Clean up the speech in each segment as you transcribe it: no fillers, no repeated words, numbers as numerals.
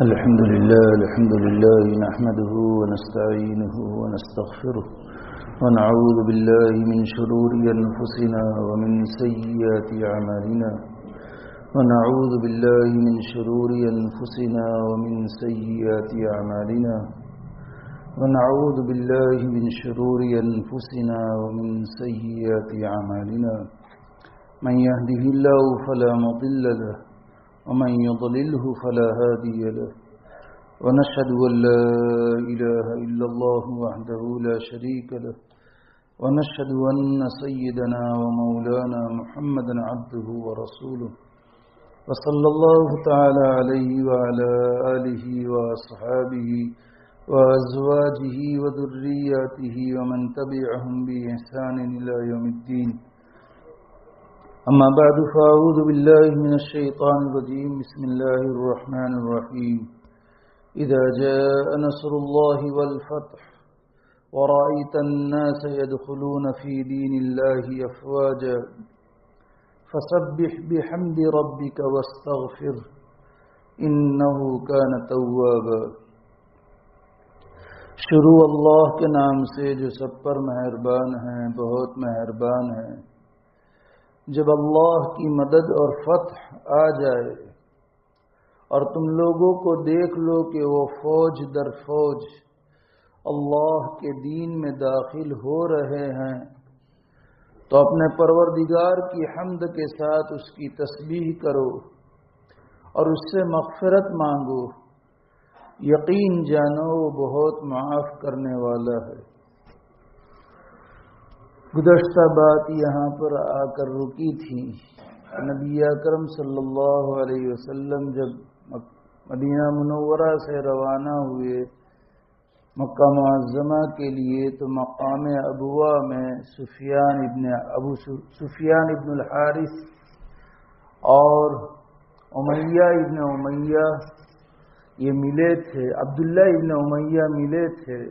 الحمد لله نحمده ونستعينه ونستغفره ونعوذ بالله من شرور أنفسنا ومن سيئات أعمالنا ونعوذ بالله من شرور أنفسنا ومن سيئات أعمالنا ونعوذ بالله من شرور أنفسنا ومن سيئات أعمالنا من يهده الله فلا مضل له ومن يضلله فلا هادي له ونشهد أن لا إله إلا الله وحده لا شريك له ونشهد أن سيدنا ومولانا محمدا عبده ورسوله وصلى الله تعالى عليه وعلى آله وأصحابه وأزواجه وذرياته ومن تبعهم بإحسان إلى يوم الدين. أما بعد فأعوذ بالله من الشيطان الرجيم. بسم الله الرحمن الرحيم. إذا جاء نصر الله والفتح ورأيت الناس يدخلون في دين الله أفواجا فسبح بحمد ربك واستغفر إنه كان توابا. شروع اللہ کے نام سے جو سب پر مہربان ہیں، بہت مہربان ہیں. جب اللہ کی مدد اور فتح آ جائے اور تم لوگوں کو دیکھ لو کہ وہ فوج در فوج اللہ کے دین میں داخل ہو رہے ہیں، تو اپنے پروردگار کی حمد کے ساتھ اس کی تسبیح کرو اور اس سے مغفرت مانگو. یقین جانو وہ بہت معاف کرنے والا ہے. گزشتہ بات یہاں پر آ کر رکی تھی. نبی اکرم صلی اللہ علیہ وسلم جب مدینہ منورہ سے روانہ ہوئے مکہ معظمہ کے لیے، تو مقام ابوا میں سفیان ابن الحارث اور امیہ ابن امیہ یہ ملے تھے. عبداللہ ابن امیہ ملے تھے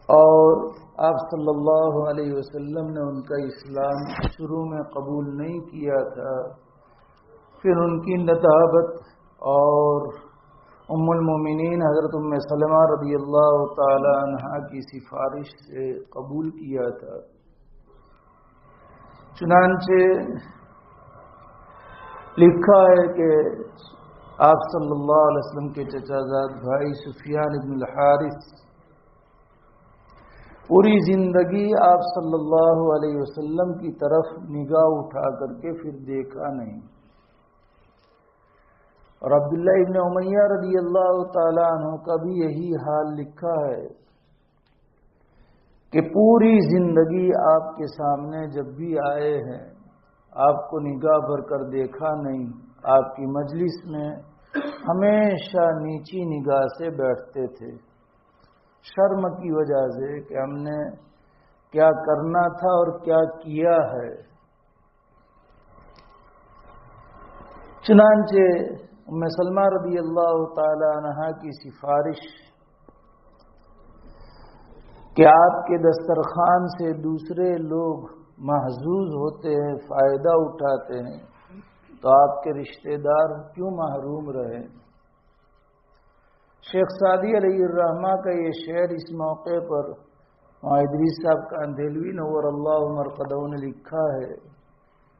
اور آپ صلی اللہ علیہ وسلم نے ان کا اسلام شروع میں قبول نہیں کیا تھا. پھر ان کی نتابت اور ام المومنین حضرت ام سلمہ رضی اللہ تعالی عنہا کی سفارش سے قبول کیا تھا. چنانچہ لکھا ہے کہ آپ صلی اللہ علیہ وسلم کے چچا زاد بھائی سفیان ابن الحارث پوری زندگی آپ صلی اللہ علیہ وسلم کی طرف نگاہ اٹھا کر کے پھر دیکھا نہیں. اور عبداللہ ابن امیہ رضی اللہ تعالیٰ عنہ کا بھی یہی حال لکھا ہے کہ پوری زندگی آپ کے سامنے جب بھی آئے ہیں آپ کو نگاہ بھر کر دیکھا نہیں. آپ کی مجلس میں ہمیشہ نیچی نگاہ سے بیٹھتے تھے، شرم کی وجہ سے کہ ہم نے کیا کرنا تھا اور کیا کیا ہے. چنانچہ ام سلمہ رضی اللہ تعالی عنہا کی سفارش کہ آپ کے دسترخوان سے دوسرے لوگ محظوظ ہوتے ہیں، فائدہ اٹھاتے ہیں، تو آپ کے رشتہ دار کیوں محروم رہے. شیخ سعدی علیہ الرحمہ کا یہ شعر اس موقع پر ادریس صاحب کاندھیلوی نور اللہ مرقدہ نے لکھا ہے.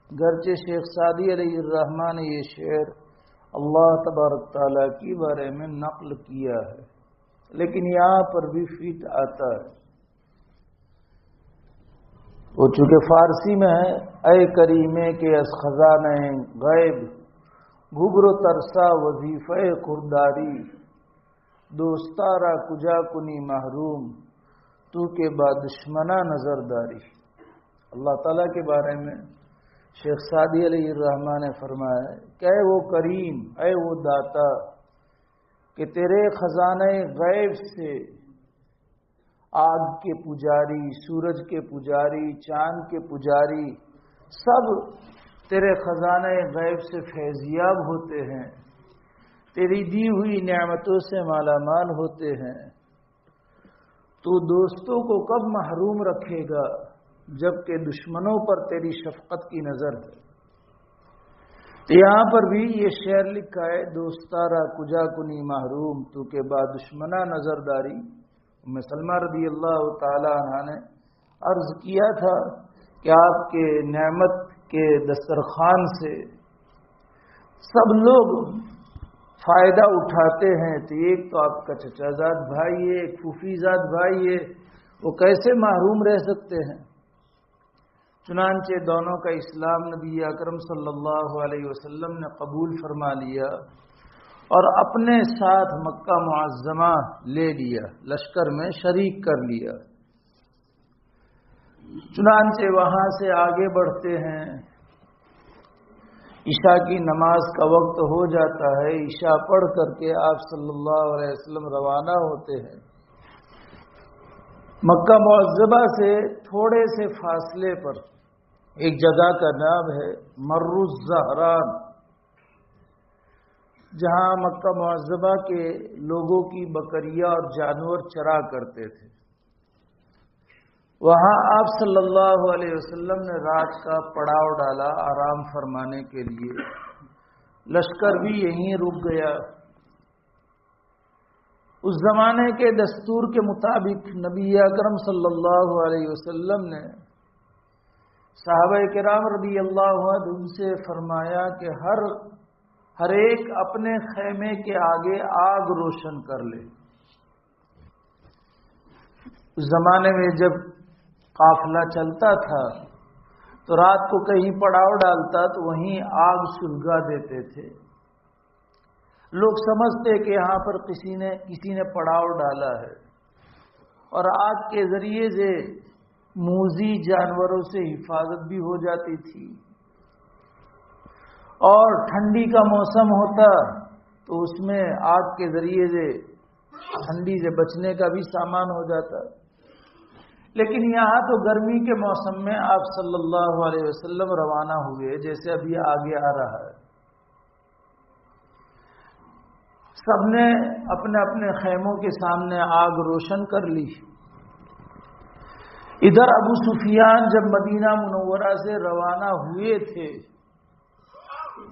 گرچہ شیخ سعدی علیہ الرحمہ نے یہ شعر اللہ تبارک تعالیٰ کے بارے میں نقل کیا ہے، لیکن یہاں پر بھی فٹ آتا ہے. وہ چونکہ فارسی میں ہے، اے کریمے کے از خزانہ غیب گبر و ترسا وظیفہ خرداری دوستارا کجا کنی محروم تو کے بعد دشمنا نظرداری. اللہ تعالیٰ کے بارے میں شیخ سعدی علیہ الرحمہ نے فرمایا کہ اے وہ کریم، اے وہ داتا کہ تیرے خزانہ غیب سے آگ کے پجاری، سورج کے پجاری، چاند کے پجاری سب تیرے خزانہ غیب سے فیضیاب ہوتے ہیں، تیری دی ہوئی نعمتوں سے مالا مال ہوتے ہیں. تو دوستوں کو کب محروم رکھے گا جبکہ دشمنوں پر تیری شفقت کی نظر ہے. تو یہاں پر بھی یہ شعر لکھا ہے، دوستارا کجا کنی محروم تو کے با دشمنا نظرداری۔ ام سلمہ رضی اللہ تعالی عنہ نے عرض کیا تھا کہ آپ کے نعمت کے دسترخوان سے سب لوگ فائدہ اٹھاتے ہیں، تو ایک تو آپ کا چچا زاد بھائی ہے، ایک پھوپھی زاد بھائی ہے، وہ کیسے محروم رہ سکتے ہیں؟ چنانچہ دونوں کا اسلام نبی اکرم صلی اللہ علیہ وسلم نے قبول فرما لیا اور اپنے ساتھ مکہ معظمہ لے لیا، لشکر میں شریک کر لیا۔ چنانچہ وہاں سے آگے بڑھتے ہیں، عشاء کی نماز کا وقت ہو جاتا ہے، عشاء پڑھ کر کے آپ صلی اللہ علیہ وسلم روانہ ہوتے ہیں۔ مکہ معظمہ سے تھوڑے سے فاصلے پر ایک جگہ کا نام ہے مر الزہران، جہاں مکہ معظمہ کے لوگوں کی بکریاں اور جانور چرا کرتے تھے۔ وہاں آپ صلی اللہ علیہ وسلم نے رات کا پڑاؤ ڈالا آرام فرمانے کے لیے، لشکر بھی یہیں رک گیا۔ اس زمانے کے دستور کے مطابق نبی اکرم صلی اللہ علیہ وسلم نے صحابہ کرام رضی اللہ عنہم سے فرمایا کہ ہر ایک اپنے خیمے کے آگے آگ روشن کر لے۔ اس زمانے میں جب قافلہ چلتا تھا تو رات کو کہیں پڑاؤ ڈالتا تو وہیں آگ سلگا دیتے تھے۔ لوگ سمجھتے کہ یہاں پر کسی نے پڑاؤ ڈالا ہے، اور آگ کے ذریعے سے موذی جانوروں سے حفاظت بھی ہو جاتی تھی، اور ٹھنڈی کا موسم ہوتا تو اس میں آگ کے ذریعے سے ٹھنڈی سے بچنے کا بھی سامان ہو جاتا۔ لیکن یہاں تو گرمی کے موسم میں آپ صلی اللہ علیہ وسلم روانہ ہوئے، جیسے ابھی آگے آ رہا ہے۔ سب نے اپنے اپنے خیموں کے سامنے آگ روشن کر لی۔ ادھر ابو سفیان جب مدینہ منورہ سے روانہ ہوئے تھے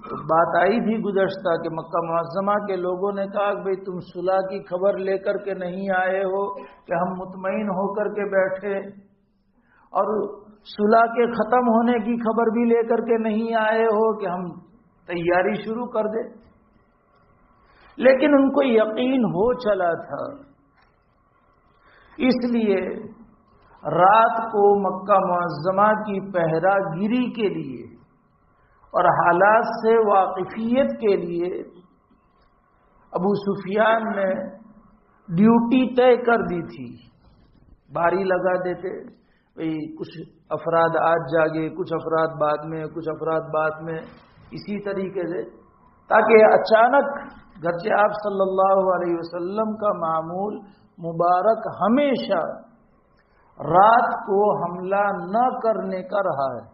تو بات آئی تھی گزشتہ کہ مکہ معظمہ کے لوگوں نے کہا کہ بھئی تم صلح کی خبر لے کر کے نہیں آئے ہو کہ ہم مطمئن ہو کر کے بیٹھے، اور صلح کے ختم ہونے کی خبر بھی لے کر کے نہیں آئے ہو کہ ہم تیاری شروع کر دیں۔ لیکن ان کو یقین ہو چلا تھا، اس لیے رات کو مکہ معظمہ کی پہرہ گیری کے لیے اور حالات سے واقفیت کے لیے ابو سفیان نے ڈیوٹی طے کر دی تھی۔ باری لگا دیتے، بھئی کچھ افراد آج جاگے، کچھ افراد بعد میں، کچھ افراد بعد میں، اسی طریقے سے، تاکہ اچانک، گرچہ آپ صلی اللہ علیہ وسلم کا معمول مبارک ہمیشہ رات کو حملہ نہ کرنے کا رہا ہے،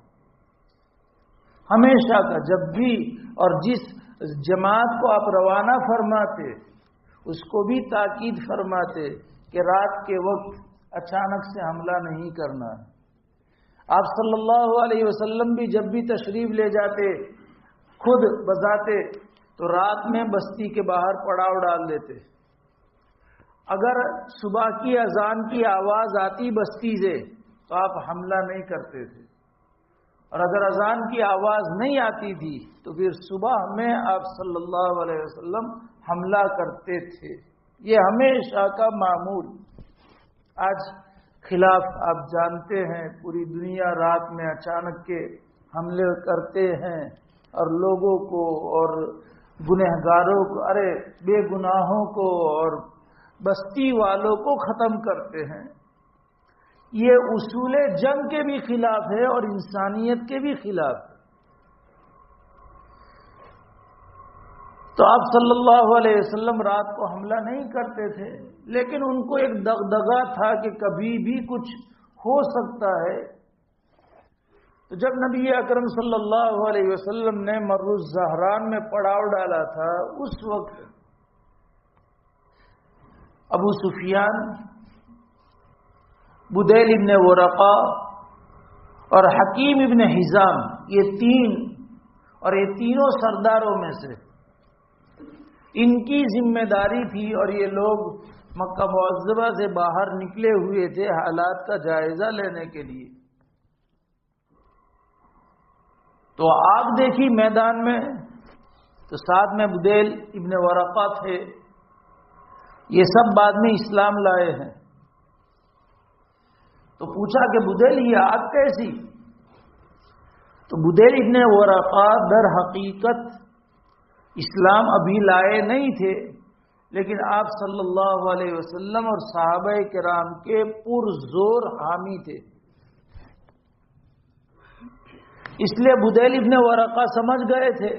ہمیشہ کا، جب بھی اور جس جماعت کو آپ روانہ فرماتے اس کو بھی تاکید فرماتے کہ رات کے وقت اچانک سے حملہ نہیں کرنا ہے۔ آپ صلی اللہ علیہ وسلم بھی جب بھی تشریف لے جاتے خود بذاتے تو رات میں بستی کے باہر پڑاؤ ڈال دیتے۔ اگر صبح کی اذان کی آواز آتی بستی سے تو آپ حملہ نہیں کرتے تھے، اور اگر اذان کی آواز نہیں آتی تھی تو پھر صبح میں آپ صلی اللہ علیہ وسلم حملہ کرتے تھے۔ یہ ہمیشہ کا معمول۔ آج خلاف آپ جانتے ہیں، پوری دنیا رات میں اچانک کے حملے کرتے ہیں اور لوگوں کو اور گنہگاروں کو، بے گناہوں کو اور بستی والوں کو ختم کرتے ہیں۔ یہ اصول جنگ کے بھی خلاف ہے اور انسانیت کے بھی خلاف ہے۔ تو آپ صلی اللہ علیہ وسلم رات کو حملہ نہیں کرتے تھے، لیکن ان کو ایک دغدغہ تھا کہ کبھی بھی کچھ ہو سکتا ہے۔ تو جب نبی اکرم صلی اللہ علیہ وسلم نے مر الزہران میں پڑاؤ ڈالا تھا، اس وقت ابو سفیان، بدیل ابن ورقہ اور حکیم ابن حزام، یہ تین اور یہ تینوں سرداروں میں سے ان کی ذمہ داری تھی، اور یہ لوگ مکہ معظمہ سے باہر نکلے ہوئے تھے حالات کا جائزہ لینے کے لیے۔ تو آگ دیکھی میدان میں، تو ساتھ میں بدیل ابن ورقہ تھے، یہ سب بعد میں اسلام لائے ہیں۔ تو پوچھا کہ بدیل یہ آگ کیسی؟ تو بدیل ابن ورقہ در حقیقت اسلام ابھی لائے نہیں تھے، لیکن آپ صلی اللہ علیہ وسلم اور صحابہ کرام کے پرزور حامی تھے، اس لیے بدیل ابن ورقہ سمجھ گئے تھے،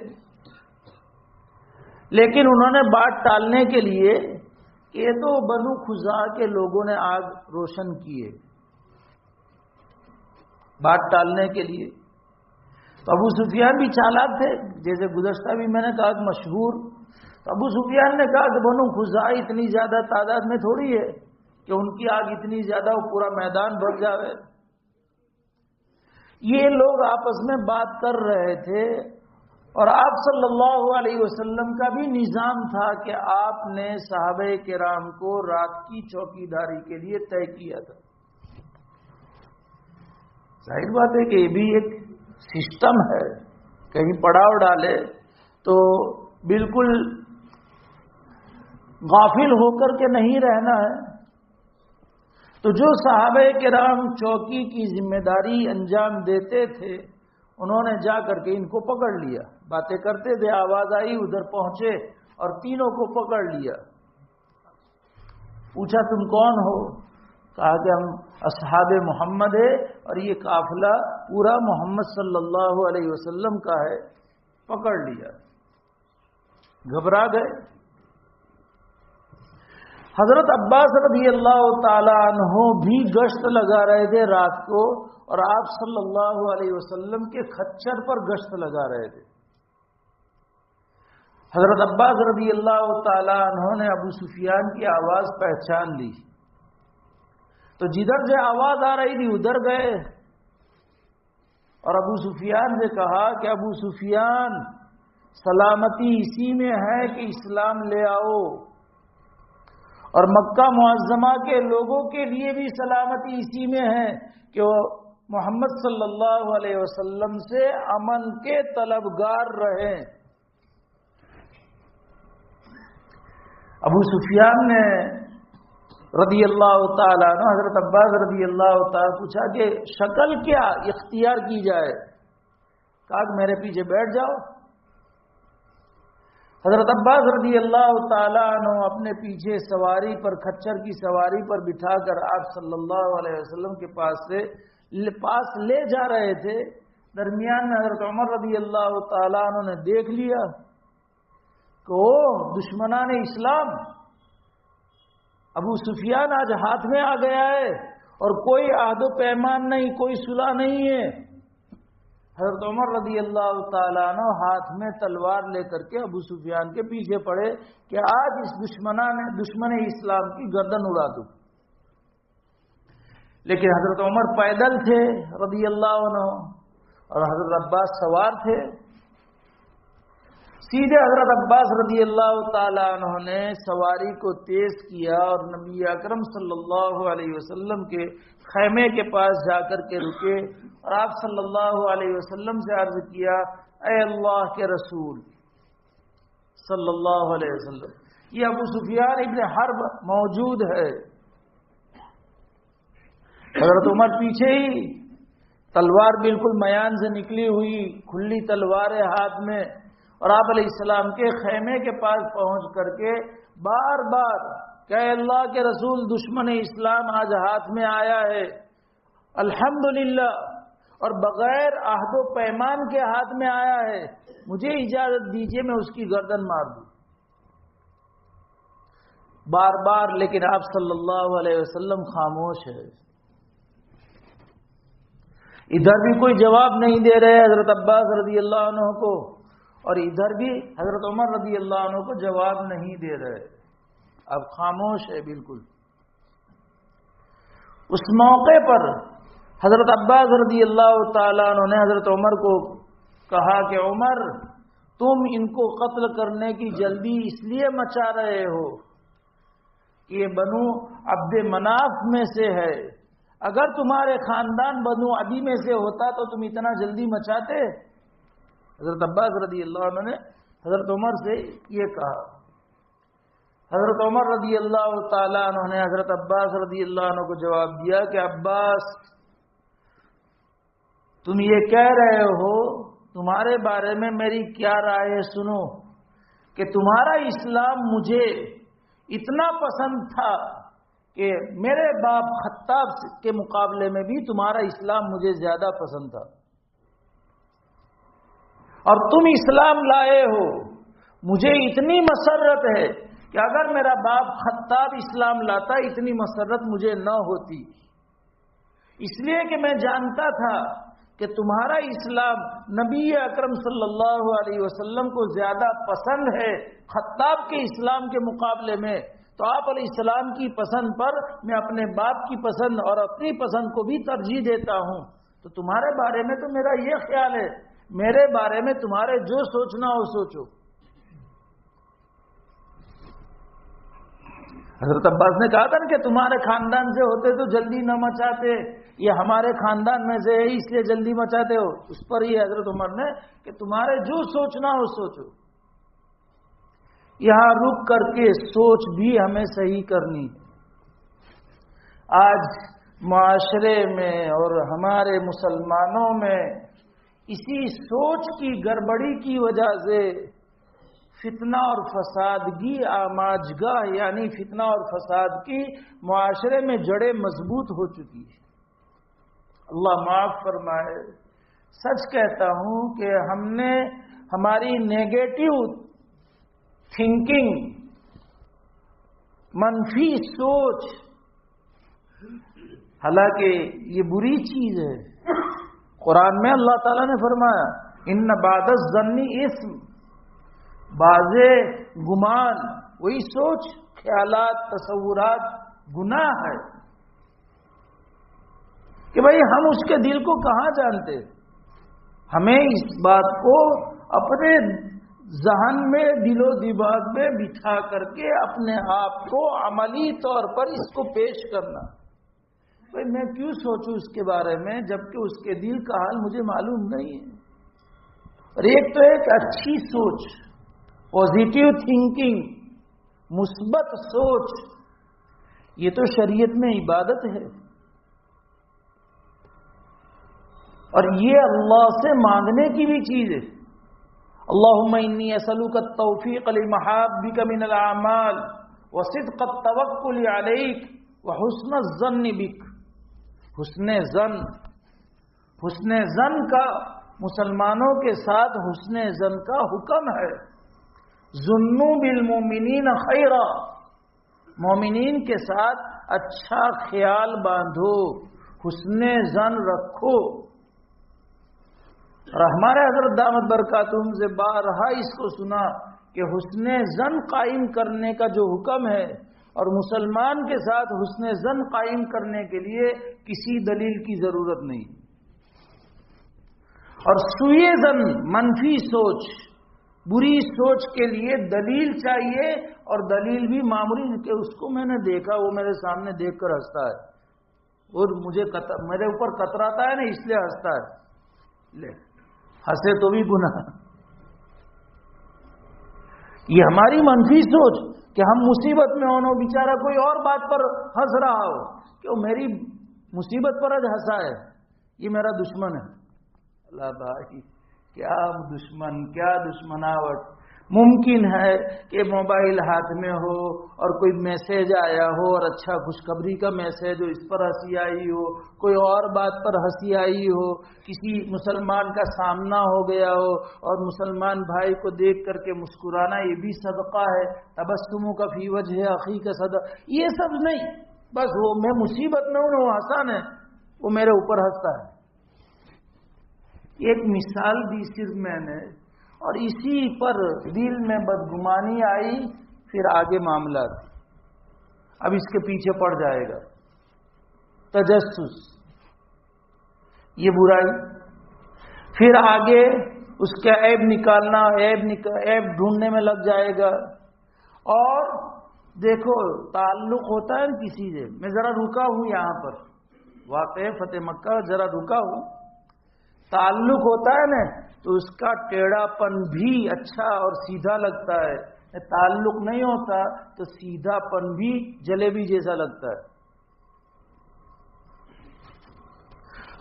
لیکن انہوں نے بات ٹالنے کے لیے کہ یہ تو بنو خزاع کے لوگوں نے آگ روشن کی ہے، بات ٹالنے کے لیے۔ تو ابو سفیان بھی چالاک تھے، جیسے گزشتہ بھی میں نے کہا کہ مشہور، تو ابو سفیان نے کہا کہ بنو خزاع اتنی زیادہ تعداد میں تھوڑی ہے کہ ان کی آگ اتنی زیادہ وہ پورا میدان بھر جاوے۔ یہ لوگ آپس میں بات کر رہے تھے، اور آپ صلی اللہ علیہ وسلم کا بھی نظام تھا کہ آپ نے صحابہ کرام کو رات کی چوکیداری کے لیے طے کیا تھا۔ ظاہر بات ہے کہ یہ بھی ایک سسٹم ہے، کہیں پڑاؤ ڈالے تو بالکل غافل ہو کر کے نہیں رہنا ہے۔ تو جو صحابہ کرام چوکی کی ذمہ داری انجام دیتے تھے، انہوں نے جا کر کے ان کو پکڑ لیا، باتیں کرتے تھے، آواز آئی، ادھر پہنچے اور تینوں کو پکڑ لیا۔ پوچھا تم کون ہو؟ کہا کہ ہم اصحاب محمد ہے، اور یہ قافلہ پورا محمد صلی اللہ علیہ وسلم کا ہے۔ پکڑ لیا، گھبرا گئے۔ حضرت عباس رضی اللہ تعالی عنہ بھی گشت لگا رہے تھے رات کو، اور آپ صلی اللہ علیہ وسلم کے خچر پر گشت لگا رہے تھے۔ حضرت عباس رضی اللہ تعالی عنہ نے ابو سفیان کی آواز پہچان لی، تو جدھر سے آواز آ رہی تھی ادھر گئے، اور ابو سفیان سے کہا کہ ابو سفیان، سلامتی اسی میں ہے کہ اسلام لے آؤ، اور مکہ معظمہ کے لوگوں کے لیے بھی سلامتی اسی میں ہے کہ وہ محمد صلی اللہ علیہ وسلم سے امن کے طلبگار رہیں۔ ابو سفیان نے رضی اللہ تعالیٰ عنہ حضرت عباس رضی اللہ تعالیٰ پوچھا کہ شکل کیا اختیار کی جائے؟ کہا کہ میرے پیچھے بیٹھ جاؤ۔ حضرت عباس رضی اللہ تعالیٰ عنہ اپنے پیچھے سواری پر، خچر کی سواری پر بٹھا کر آپ صلی اللہ علیہ وسلم کے پاس لے جا رہے تھے۔ درمیان میں حضرت عمر رضی اللہ تعالیٰ عنہ نے دیکھ لیا کہ دشمنان اسلام، ابو سفیان آج ہاتھ میں آ گیا ہے، اور کوئی عہد و پیمان نہیں، کوئی صلح نہیں ہے۔ حضرت عمر رضی اللہ تعالیٰ عنہ ہاتھ میں تلوار لے کر کے ابو سفیان کے پیچھے پڑے کہ آج اس دشمن اسلام کی گردن اڑا دوں۔ لیکن حضرت عمر پیدل تھے رضی اللہ عنہ، اور حضرت عباس سوار تھے۔ سیدھے حضرت عباس رضی اللہ تعالیٰ عنہ نے سواری کو تیز کیا، اور نبی اکرم صلی اللہ علیہ وسلم کے خیمے کے پاس جا کر کے رکے، اور آپ صلی اللہ علیہ وسلم سے عرض کیا، اے اللہ کے رسول صلی اللہ علیہ وسلم، یہ ابو سفیان ابن حرب موجود ہے۔ حضرت عمر پیچھے ہی، تلوار بالکل میان سے نکلی ہوئی، کھلی تلوار ہے ہاتھ میں، اور آپ علیہ السلام کے خیمے کے پاس پہنچ کر کے بار بار کہ اے اللہ کے رسول، دشمن اسلام آج ہاتھ میں آیا ہے، الحمدللہ، اور بغیر عہد و پیمان کے ہاتھ میں آیا ہے، مجھے اجازت دیجیے میں اس کی گردن مار دوں۔ بار بار، لیکن آپ صلی اللہ علیہ وسلم خاموش ہے، ادھر بھی کوئی جواب نہیں دے رہے حضرت عباس رضی اللہ عنہ کو، اور ادھر بھی حضرت عمر رضی اللہ عنہ کو جواب نہیں دے رہے، اب خاموش ہے بالکل۔ اس موقع پر حضرت عباس رضی اللہ تعالیٰ عنہ نے حضرت عمر کو کہا کہ عمر تم ان کو قتل کرنے کی جلدی اس لیے مچا رہے ہو کہ یہ بنو عبد مناف میں سے ہے، اگر تمہارے خاندان بنو عدی میں سے ہوتا تو تم اتنا جلدی مچاتے؟ حضرت عباس رضی اللہ عنہ نے حضرت عمر سے یہ کہا۔ حضرت عمر رضی اللہ تعالیٰ عنہ نے حضرت عباس رضی اللہ عنہ کو جواب دیا کہ عباس تم یہ کہہ رہے ہو، تمہارے بارے میں میری کیا رائے ہے سنو، کہ تمہارا اسلام مجھے اتنا پسند تھا کہ میرے باپ خطاب کے مقابلے میں بھی تمہارا اسلام مجھے زیادہ پسند تھا، اور تم اسلام لائے ہو، مجھے اتنی مسرت ہے کہ اگر میرا باپ خطاب اسلام لاتا اتنی مسرت مجھے نہ ہوتی، اس لیے کہ میں جانتا تھا کہ تمہارا اسلام نبی اکرم صلی اللہ علیہ وسلم کو زیادہ پسند ہے خطاب کے اسلام کے مقابلے میں، تو آپ علیہ السلام کی پسند پر میں اپنے باپ کی پسند اور اپنی پسند کو بھی ترجیح دیتا ہوں، تو تمہارے بارے میں تو میرا یہ خیال ہے، میرے بارے میں تمہارے جو سوچنا ہو سوچو۔ حضرت عباس نے کہا تھا نا کہ تمہارے خاندان سے ہوتے تو جلدی نہ مچاتے، یہ ہمارے خاندان میں سے ہے اس لیے جلدی مچاتے ہو، اس پر یہ حضرت عمر نے کہ تمہارے جو سوچنا ہو سوچو۔ یہاں رک کر کے سوچ بھی ہمیں صحیح کرنی ہے۔ آج معاشرے میں اور ہمارے مسلمانوں میں اسی سوچ کی گڑبڑی کی وجہ سے فتنہ اور فسادگی آماجگاہ یعنی فتنہ اور فساد کی معاشرے میں جڑیں مضبوط ہو چکی ہے۔ اللہ معاف فرمائے، سچ کہتا ہوں کہ ہم نے ہماری نیگیٹو تھنکنگ، منفی سوچ، حالانکہ یہ بری چیز ہے، قرآن میں اللہ تعالیٰ نے فرمایا ان بعد الظن اثم، بعض گمان وہی سوچ، خیالات، تصورات گناہ ہے، کہ بھئی ہم اس کے دل کو کہاں جانتے، ہمیں اس بات کو اپنے ذہن میں دل و دماغ میں بٹھا کر کے اپنے آپ کو عملی طور پر اس کو پیش کرنا۔ بھئی میں کیوں سوچوں اس کے بارے میں جبکہ اس کے دل کا حال مجھے معلوم نہیں ہے۔ اور ایک تو ایک اچھی سوچ، پازیٹیو تھنکنگ، مثبت سوچ، یہ تو شریعت میں عبادت ہے، اور یہ اللہ سے مانگنے کی بھی چیز ہے۔ اللہم انی اسألک التوفیق لمحابک من الاعمال وصدق التوکل علیک وحسن الظن بک۔ حسن ظن کا مسلمانوں کے ساتھ حسن ظن کا حکم ہے۔ ظنوا بالمؤمنین خیرا، مومنین کے ساتھ اچھا خیال باندھو، حسن ظن رکھو۔ اور ہمارے حضرت دامت برکاتہم سے بارہا اس کو سنا کہ حسن ظن قائم کرنے کا جو حکم ہے، اور مسلمان کے ساتھ حسن ظن قائم کرنے کے لیے کسی دلیل کی ضرورت نہیں، اور سوء ظن منفی سوچ، بری سوچ کے لیے دلیل چاہیے، اور دلیل بھی معمولی کہ اس کو میں نے دیکھا، وہ میرے سامنے دیکھ کر ہنستا ہے، اور میرے اوپر کتراتا ہے نا اس لیے ہنستا ہے، لے ہنسے تو بھی گناہ۔ یہ ہماری منفی سوچ کہ ہم مصیبت میں ہونو، بیچارہ کوئی اور بات پر ہنس رہا ہو کہ وہ میری مصیبت پر آج ہنسا ہے، یہ میرا دشمن ہے۔ اللہ بھائی کیا دشمن، کیا دشمناوٹ! ممکن ہے کہ موبائل ہاتھ میں ہو اور کوئی میسج آیا ہو اور اچھا خوشخبری کا میسج ہو، اس پر ہنسی آئی ہو، کوئی اور بات پر ہنسی آئی ہو، کسی مسلمان کا سامنا ہو گیا ہو اور مسلمان بھائی کو دیکھ کر کے مسکرانا، یہ بھی صدقہ ہے۔ تبسموں کا فی وجہ اخی کا صدقہ، یہ سب نہیں، بس وہ میں مصیبت میں ہوں، وہ آسان ہے، وہ میرے اوپر ہنستا ہے۔ ایک مثال دی صرف میں نے، اور اسی پر دل میں بدگمانی آئی، پھر آگے معاملات اب اس کے پیچھے پڑ جائے گا۔ تجسس، یہ برائی، پھر آگے اس کا عیب نکالنا، عیب ڈھونڈنے میں لگ جائے گا. اور دیکھو تعلق ہوتا ہے کسی سے. میں ذرا رکا ہوں یہاں پر، واقع فتح مکہ ذرا رکا ہوں. تعلق ہوتا ہے نا تو اس کا ٹیڑھا پن بھی اچھا اور سیدھا لگتا ہے. تعلق نہیں ہوتا تو سیدھا پن بھی جلیبی جیسا لگتا ہے.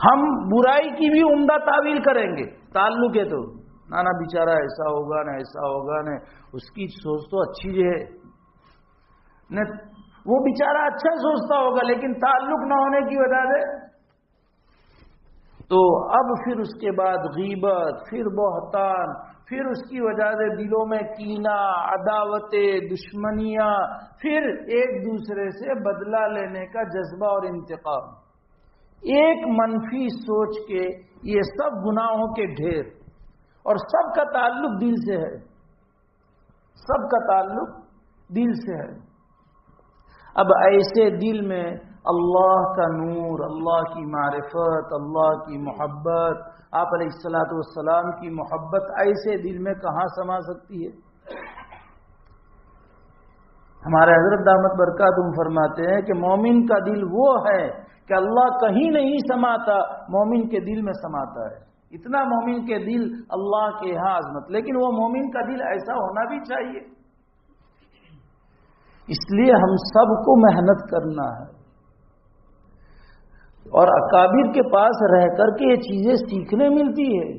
ہم برائی کی بھی عمدہ تعویل کریں گے. تعلق ہے تو نانا بیچارہ ایسا ہوگا نہ ایسا ہوگا نہ، اس کی سوچ تو اچھی ہے نہ، وہ بیچارہ اچھا سوچتا ہوگا، لیکن تعلق نہ ہونے کی وجہ سے تو اب پھر اس کے بعد غیبت، پھر بہتان، پھر اس کی وجہ سے دلوں میں کینہ، عداوتیں، دشمنیاں، پھر ایک دوسرے سے بدلہ لینے کا جذبہ اور انتقام. ایک منفی سوچ کے یہ سب گناہوں کے ڈھیر، اور سب کا تعلق دل سے ہے. سب کا تعلق دل سے ہے. اب ایسے دل میں اللہ کا نور، اللہ کی معرفت، اللہ کی محبت، آپ علیہ الصلوۃ والسلام کی محبت ایسے دل میں کہاں سما سکتی ہے؟ ہمارے حضرت دامت برکاتہم فرماتے ہیں کہ مومن کا دل وہ ہے کہ اللہ کہیں نہیں سماتا، مومن کے دل میں سماتا ہے. اتنا مومن کے دل اللہ کے ہاں عظمت. لیکن وہ مومن کا دل ایسا ہونا بھی چاہیے. اس لیے ہم سب کو محنت کرنا ہے، اور اکابر کے پاس رہ کر کے یہ چیزیں سیکھنے ملتی ہے.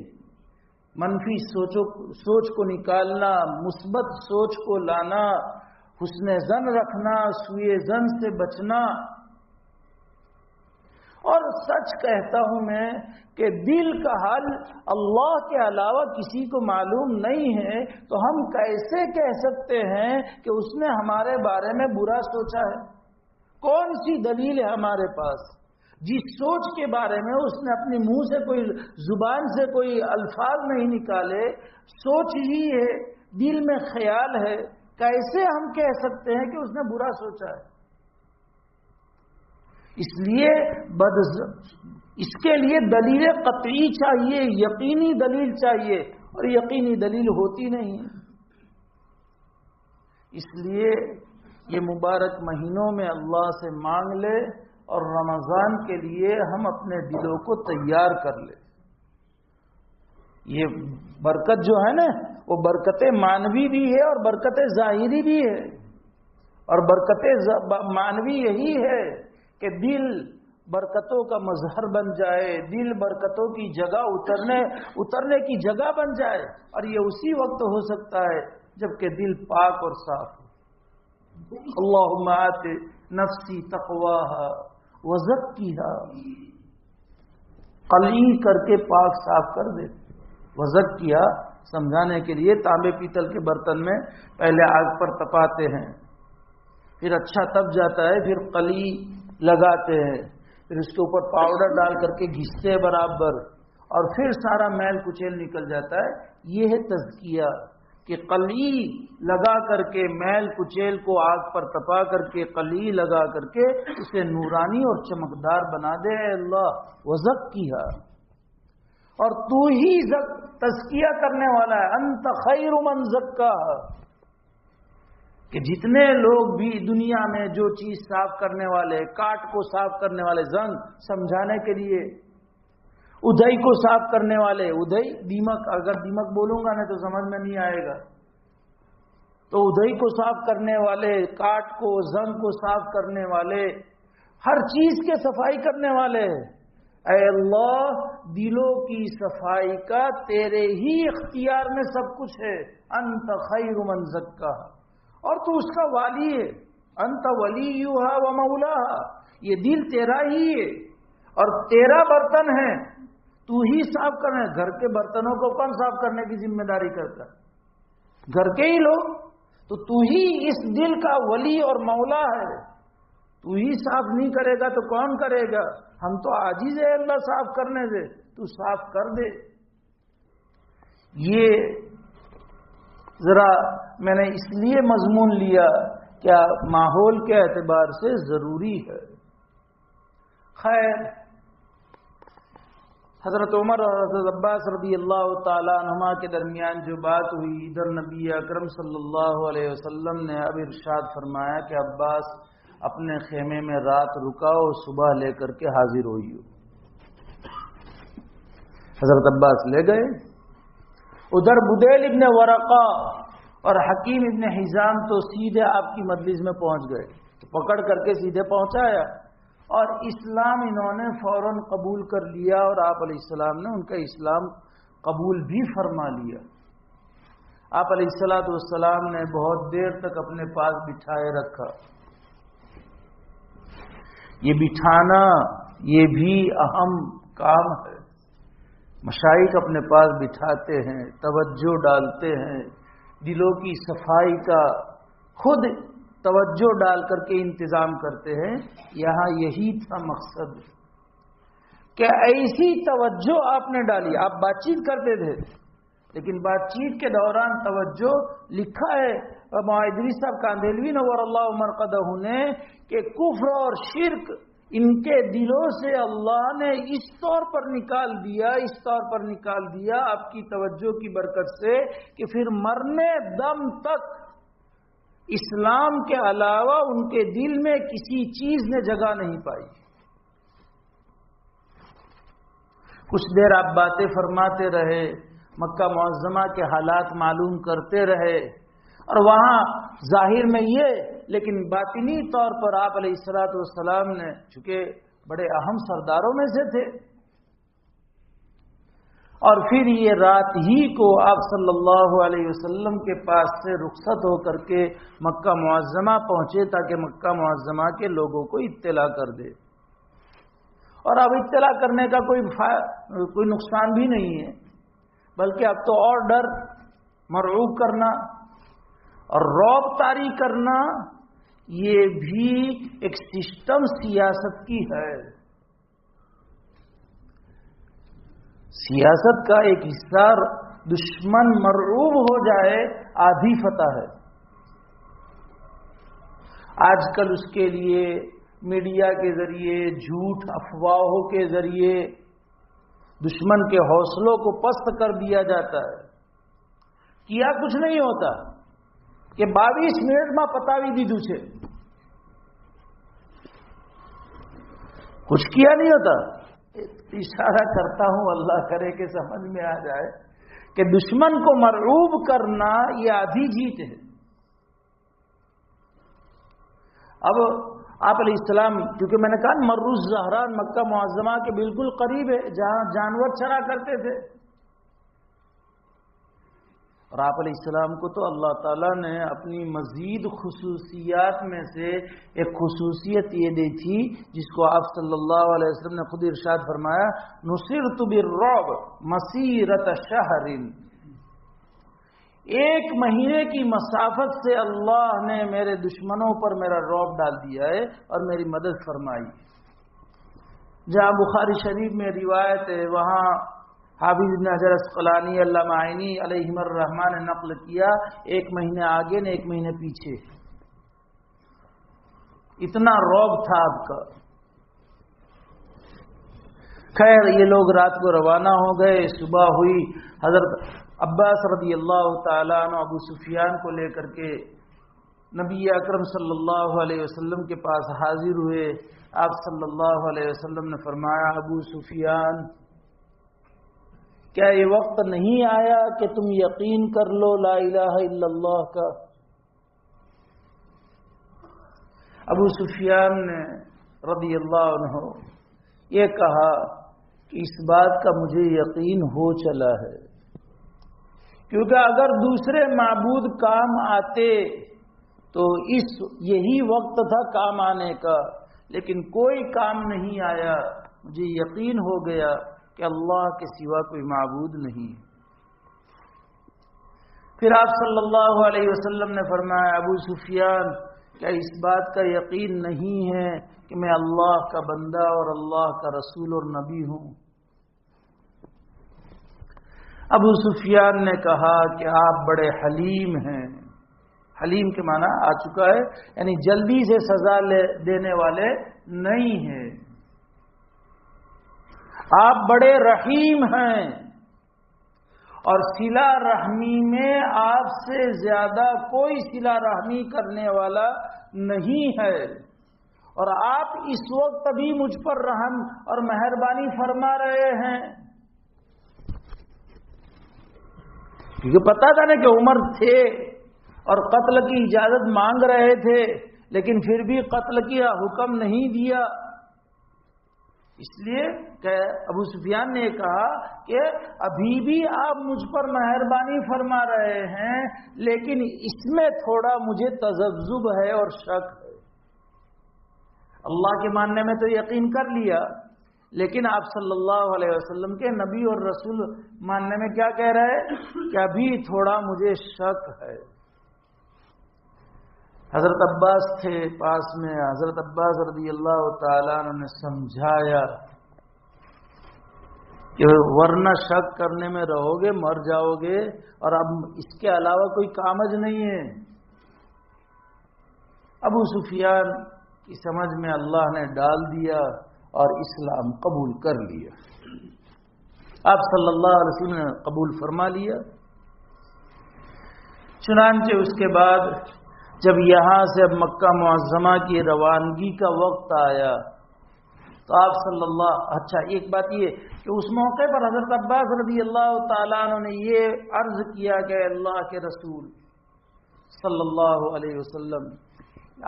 منفی سوچ کو نکالنا، مثبت سوچ کو لانا، حسن ظن رکھنا، سوء ظن سے بچنا. اور سچ کہتا ہوں میں کہ دل کا حال اللہ کے علاوہ کسی کو معلوم نہیں ہے، تو ہم کیسے کہہ سکتے ہیں کہ اس نے ہمارے بارے میں برا سوچا ہے؟ کون سی دلیل ہے ہمارے پاس؟ جس سوچ کے بارے میں اس نے اپنی منہ سے کوئی، زبان سے کوئی الفاظ نہیں نکالے، سوچ ہی ہے، دل میں خیال ہے، کیسے ہم کہہ سکتے ہیں کہ اس نے برا سوچا ہے؟ اس لیے اس کے لیے دلیل قطعی چاہیے، یقینی دلیل چاہیے، اور یقینی دلیل ہوتی نہیں. اس لیے یہ مبارک مہینوں میں اللہ سے مانگ لے، اور رمضان کے لیے ہم اپنے دلوں کو تیار کر لیں. یہ برکت جو ہے نا، وہ برکت معنوی بھی ہے اور برکت ظاہری بھی ہے. اور برکت معنوی یہی ہے کہ دل برکتوں کا مظہر بن جائے، دل برکتوں کی جگہ اترنے کی جگہ بن جائے. اور یہ اسی وقت ہو سکتا ہے جب کہ دل پاک اور صاف ہو. اللہم آت نفسی تقواها وزکیہا، قلی کر کے پاک صاف کر دے. وزکیہا سمجھانے کے لیے تانبے پیتل کے برتن میں پہلے آگ پر تپاتے ہیں، پھر اچھا تپ جاتا ہے، پھر قلی لگاتے ہیں، پھر اس کے اوپر پاؤڈر ڈال کر کے گھستے برابر، اور پھر سارا میل کچیل نکل جاتا ہے. یہ ہے تزکیہ، کہ قلی لگا کر کے میل کچیل کو آگ پر تپا کر کے، قلی لگا کر کے اسے نورانی اور چمکدار بنا دے. اللہ وزکیہا، اور تو ہی تزکیہ کرنے والا ہے. انت خیر من زکاہا، کہ جتنے لوگ بھی دنیا میں جو چیز صاف کرنے والے، کاٹ کو صاف کرنے والے، زنگ سمجھانے کے لیے، ادھئی کو صاف کرنے والے، ادھئی دیمک، اگر دیمک بولوں گا نا تو سمجھ میں نہیں آئے گا، تو ادھئی کو صاف کرنے والے، کاٹ کو، زنگ کو صاف کرنے والے، ہر چیز کے صفائی کرنے والے. اے اللہ، دلوں کی صفائی کا تیرے ہی اختیار میں سب کچھ ہے. انت خیر من زکاہا، اور تو اس کا والی ہے. انت ولیہا و مولاہا، یہ دل تیرا ہی ہے اور تیرا برتن ہے، تو ہی صاف کرنا ہے. گھر کے برتنوں کو کون صاف کرنے کی ذمہ داری کرتا ہے؟ گھر کے ہی لوگ. تو ہی اس دل کا ولی اور مولا ہے. تو ہی صاف نہیں کرے گا تو کون کرے گا؟ ہم تو عاجز ہے اللہ صاف کرنے سے، تو صاف کر دے. یہ ذرا میں نے اس لیے مضمون لیا کہ ماحول کے اعتبار سے ضروری ہے. خیر، حضرت عمر اور حضرت عباس رضی اللہ تعالیٰ عنہما کے درمیان جو بات ہوئی، ادھر نبی اکرم صلی اللہ علیہ وسلم نے اب ارشاد فرمایا کہ عباس اپنے خیمے میں رات رکاؤ، صبح لے کر کے حاضر ہوئی۔ حضرت عباس لے گئے۔ ادھر بدیل ابن ورقہ اور حکیم ابن حزام تو سیدھے آپ کی مجلس میں پہنچ گئے، پکڑ کر کے سیدھے پہنچایا اور اسلام انہوں نے فوراً قبول کر لیا، اور آپ علیہ السلام نے ان کا اسلام قبول بھی فرما لیا۔ آپ علیہ السلام نے بہت دیر تک اپنے پاس بٹھائے رکھا۔ یہ بٹھانا یہ بھی اہم کام ہے۔ مشائخ اپنے پاس بٹھاتے ہیں، توجہ ڈالتے ہیں، دلوں کی صفائی کا خود توجہ ڈال کر کے انتظام کرتے ہیں۔ یہاں یہی تھا مقصد کہ ایسی توجہ آپ نے ڈالی۔ آپ بات چیت کرتے تھے لیکن بات چیت کے دوران توجہ، لکھا ہے مولانا صاحب کاندھیلوی نور اللہ مرقدہ نے کہ کفر اور شرک ان کے دلوں سے اللہ نے اس طور پر نکال دیا آپ کی توجہ کی برکت سے کہ پھر مرنے دم تک اسلام کے علاوہ ان کے دل میں کسی چیز نے جگہ نہیں پائی۔ کچھ دیر آپ باتیں فرماتے رہے، مکہ معظمہ کے حالات معلوم کرتے رہے، اور وہاں ظاہر میں یہ لیکن باطنی طور پر آپ علیہ السلام نے، چونکہ بڑے اہم سرداروں میں سے تھے، اور پھر یہ رات ہی کو آپ صلی اللہ علیہ وسلم کے پاس سے رخصت ہو کر کے مکہ معظمہ پہنچے تاکہ مکہ معظمہ کے لوگوں کو اطلاع کر دے۔ اور اب اطلاع کرنے کا کوئی نقصان بھی نہیں ہے، بلکہ اب تو اور ڈر مرعوب کرنا اور رعب طاری کرنا یہ بھی ایک سسٹم سیاست کی ہے۔ سیاست کا ایک حصہ دشمن مرعوب ہو جائے، آدھی فتح ہے۔ آج کل اس کے لیے میڈیا کے ذریعے، جھوٹ افواہوں کے ذریعے دشمن کے حوصلوں کو پست کر دیا جاتا ہے۔ کیا کچھ نہیں ہوتا کہ 22 منٹ میں پتاوی دی دوسرے، کچھ کیا نہیں ہوتا۔ اشارہ کرتا ہوں، اللہ کرے کہ سمجھ میں آ جائے کہ دشمن کو مرعوب کرنا یہ آدھی جیت ہے۔ اب آپ علیہ السلام، کیونکہ میں نے کہا مرو الزہران مکہ معظمہ کے بالکل قریب ہے جہاں جانور چرا کرتے تھے، اور آپ علیہ السلام کو تو اللہ تعالیٰ نے اپنی مزید خصوصیات میں سے ایک خصوصیت یہ دی تھی جس کو آپ صلی اللہ علیہ وسلم نے خود ارشاد فرمایا، نصرت بالرعب مسیرۃ شہر، 1 مہینے کی مسافت سے اللہ نے میرے دشمنوں پر میرا رعب ڈال دیا ہے اور میری مدد فرمائی۔ جہاں بخاری شریف میں روایت ہے، وہاں حافظ ابن حجر عسقلانی علامہ عینی علیہم الرحمٰن نے نقل کیا، 1 مہینے آگے نے 1 مہینے پیچھے، اتنا رعب تھا آپ کا۔ خیر یہ لوگ رات کو روانہ ہو گئے، صبح ہوئی، حضرت عباس رضی اللہ تعالیٰ عنہ ابو سفیان کو لے کر کے نبی اکرم صلی اللہ علیہ وسلم کے پاس حاضر ہوئے۔ آپ صلی اللہ علیہ وسلم نے فرمایا، ابو سفیان کیا یہ وقت نہیں آیا کہ تم یقین کر لو لا الہ الا اللہ کا؟ ابو سفیان نے رضی اللہ عنہ یہ کہا کہ اس بات کا مجھے یقین ہو چلا ہے، کیونکہ اگر دوسرے معبود کام آتے تو یہی وقت تھا کام آنے کا، لیکن کوئی کام نہیں آیا، مجھے یقین ہو گیا کہ اللہ کے سوا کوئی معبود نہیں۔ پھر آپ صلی اللہ علیہ وسلم نے فرمایا، ابو سفیان کیا اس بات کا یقین نہیں ہے کہ میں اللہ کا بندہ اور اللہ کا رسول اور نبی ہوں؟ ابو سفیان نے کہا کہ آپ بڑے حلیم ہیں۔ حلیم کے معنی آ چکا ہے، یعنی جلدی سے سزا دینے والے نہیں ہیں۔ آپ بڑے رحیم ہیں اور صلہ رحمی میں آپ سے زیادہ کوئی صلہ رحمی کرنے والا نہیں ہے، اور آپ اس وقت بھی مجھ پر رحم اور مہربانی فرما رہے ہیں۔ کیونکہ پتا تھا نا کہ عمر تھے اور قتل کی اجازت مانگ رہے تھے، لیکن پھر بھی قتل کا حکم نہیں دیا۔ اس لیے کہ ابو سفیان نے کہا کہ ابھی بھی آپ مجھ پر مہربانی فرما رہے ہیں، لیکن اس میں تھوڑا مجھے تذبذب ہے اور شک ہے۔ اللہ کے ماننے میں تو یقین کر لیا، لیکن آپ صلی اللہ علیہ وسلم کے نبی اور رسول ماننے میں کیا کہہ رہے ہیں کہ ابھی تھوڑا مجھے شک ہے۔ حضرت عباس تھے پاس میں، حضرت عباس رضی اللہ تعالیٰ عنہ نے سمجھایا کہ ورنہ شک کرنے میں رہو گے مر جاؤ گے، اور اب اس کے علاوہ کوئی کامج نہیں ہے۔ ابو سفیان کی سمجھ میں اللہ نے ڈال دیا اور اسلام قبول کر لیا۔ آپ صلی اللہ علیہ وسلم نے قبول فرما لیا۔ چنانچہ اس کے بعد جب یہاں سے اب مکہ معظمہ کی روانگی کا وقت آیا تو آپ صلی اللہ ایک بات یہ کہ اس موقع پر حضرت عباس رضی اللہ تعالیٰ عنہ نے یہ عرض کیا کہ اللہ کے رسول صلی اللہ علیہ وسلم،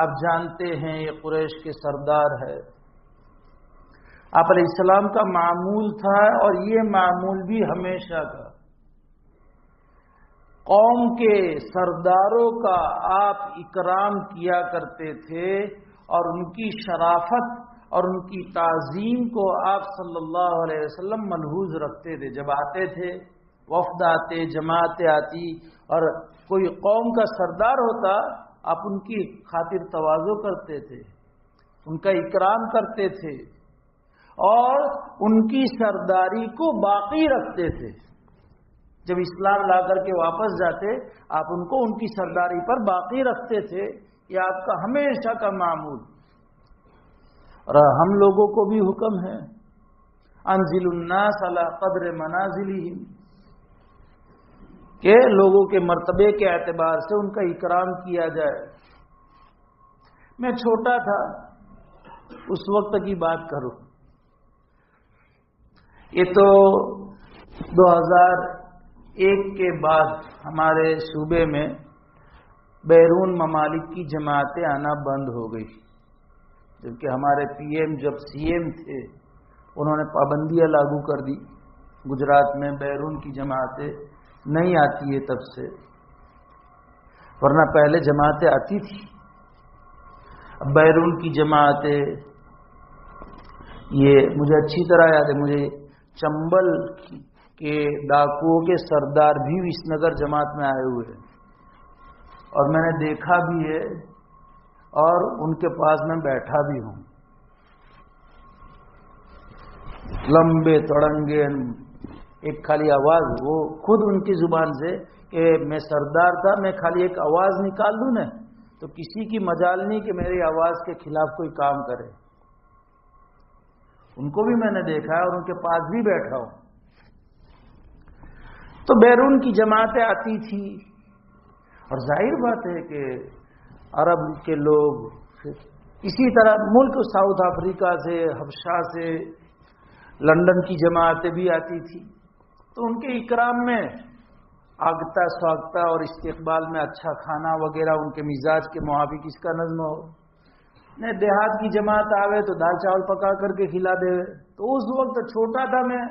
آپ جانتے ہیں یہ قریش کے سردار ہے۔ آپ علیہ السلام کا معمول تھا، اور یہ معمول بھی ہمیشہ کا، قوم کے سرداروں کا آپ اکرام کیا کرتے تھے، اور ان کی شرافت اور ان کی تعظیم کو آپ صلی اللہ علیہ وسلم ملحوظ رکھتے تھے۔ جب آتے تھے، وفد آتے، جماعتیں آتی، اور کوئی قوم کا سردار ہوتا، آپ ان کی خاطر تواضع کرتے تھے، ان کا اکرام کرتے تھے، اور ان کی سرداری کو باقی رکھتے تھے۔ جب اسلام لا کر کے واپس جاتے، آپ ان کو ان کی سرداری پر باقی رکھتے تھے۔ یہ آپ کا ہمیشہ کا معمول۔ اور ہم لوگوں کو بھی حکم ہے، انزل الناس علی قدر منازلہم، کہ لوگوں کے مرتبے کے اعتبار سے ان کا اکرام کیا جائے۔ میں چھوٹا تھا، اس وقت کی بات کروں، یہ تو 2001 کے بعد ہمارے صوبے میں بیرون ممالک کی جماعتیں آنا بند ہو گئی، جبکہ ہمارے پی ایم جب سی ایم تھے انہوں نے پابندیاں لاگو کر دی، گجرات میں بیرون کی جماعتیں نہیں آتی ہے تب سے، ورنہ پہلے جماعتیں آتی تھی۔ اب بیرون کی جماعتیں، یہ مجھے اچھی طرح یاد ہے، مجھے چمبل کے ڈاکوؤں کے سردار بھی اس نگر جماعت میں آئے ہوئے ہیں، اور میں نے دیکھا بھی ہے اور ان کے پاس میں بیٹھا بھی ہوں۔ لمبے تڑنگے، ایک خالی آواز، وہ خود ان کی زبان سے کہ میں سردار تھا، میں خالی ایک آواز نکال دوں نا تو کسی کی مجال نہیں کہ میری آواز کے خلاف کوئی کام کرے۔ ان کو بھی میں نے دیکھا ہے اور ان کے پاس بھی بیٹھا ہوں۔ تو بیرون کی جماعتیں آتی تھی، اور ظاہر بات ہے کہ عرب کے لوگ اسی طرح ملک ساؤتھ افریقہ سے، حبشہ سے، لندن کی جماعتیں بھی آتی تھی، تو ان کے اکرام میں آگتا سواگتا اور استقبال میں اچھا کھانا وغیرہ ان کے مزاج کے موافق اس کا نظم ہو۔ نہیں دیہات کی جماعت آوے تو دال چاول پکا کر کے کھلا دے، تو اس وقت چھوٹا تھا میں،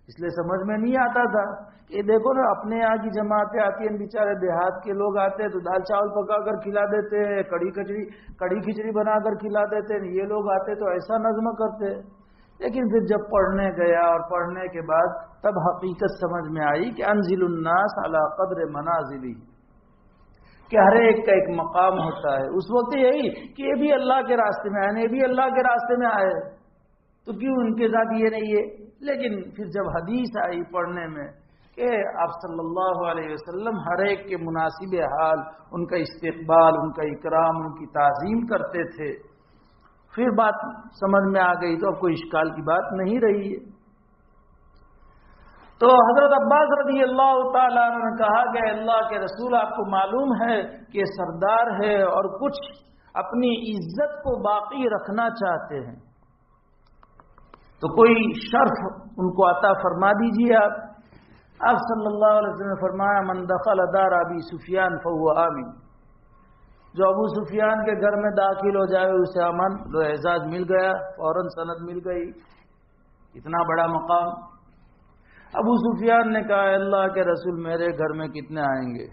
اس لیے سمجھ میں نہیں آتا تھا کہ دیکھو نا اپنے یہاں کی جماعتیں آتی ہیں، بیچارے دیہات کے لوگ آتے ہیں تو دال چاول پکا کر کھلا دیتے ہیں، کڑی کھچڑی بنا کر کھلا دیتے ہیں، یہ لوگ آتے تو ایسا نظم کرتے۔ لیکن پھر جب پڑھنے گیا اور پڑھنے کے بعد تب حقیقت سمجھ میں آئی کہ انزل الناس علی قدر منازلہ، کہ ہر ایک کا ایک مقام ہوتا ہے۔ اس وقت یہی کہ یہ بھی اللہ کے راستے میں آئے، یہ بھی اللہ کے راستے میں آئے تو کیوں ان کے ساتھ یہ نہیں ہے۔ لیکن پھر جب حدیث آئی پڑھنے میں کہ آپ صلی اللہ علیہ وسلم ہر ایک کے مناسب حال ان کا استقبال، ان کا اکرام، ان کی تعظیم کرتے تھے، پھر بات سمجھ میں آ گئی، تو اب کوئی اشکال کی بات نہیں رہی ہے۔ تو حضرت عباس رضی اللہ تعالیٰ عنہ نے کہا کہ اللہ کے رسول آپ کو معلوم ہے کہ سردار ہے اور کچھ اپنی عزت کو باقی رکھنا چاہتے ہیں، تو کوئی شرف ان کو عطا فرما دیجیے آپ صلی اللہ علیہ وسلم نے فرمایا من دخل دار ابی سفیان فهو آمن، جو ابو سفیان کے گھر میں داخل ہو جائے اسے امن، لو اعزاز مل گیا، فوراً سند مل گئی، اتنا بڑا مقام۔ ابو سفیان نے کہا اللہ کے رسول میرے گھر میں کتنے آئیں گے؟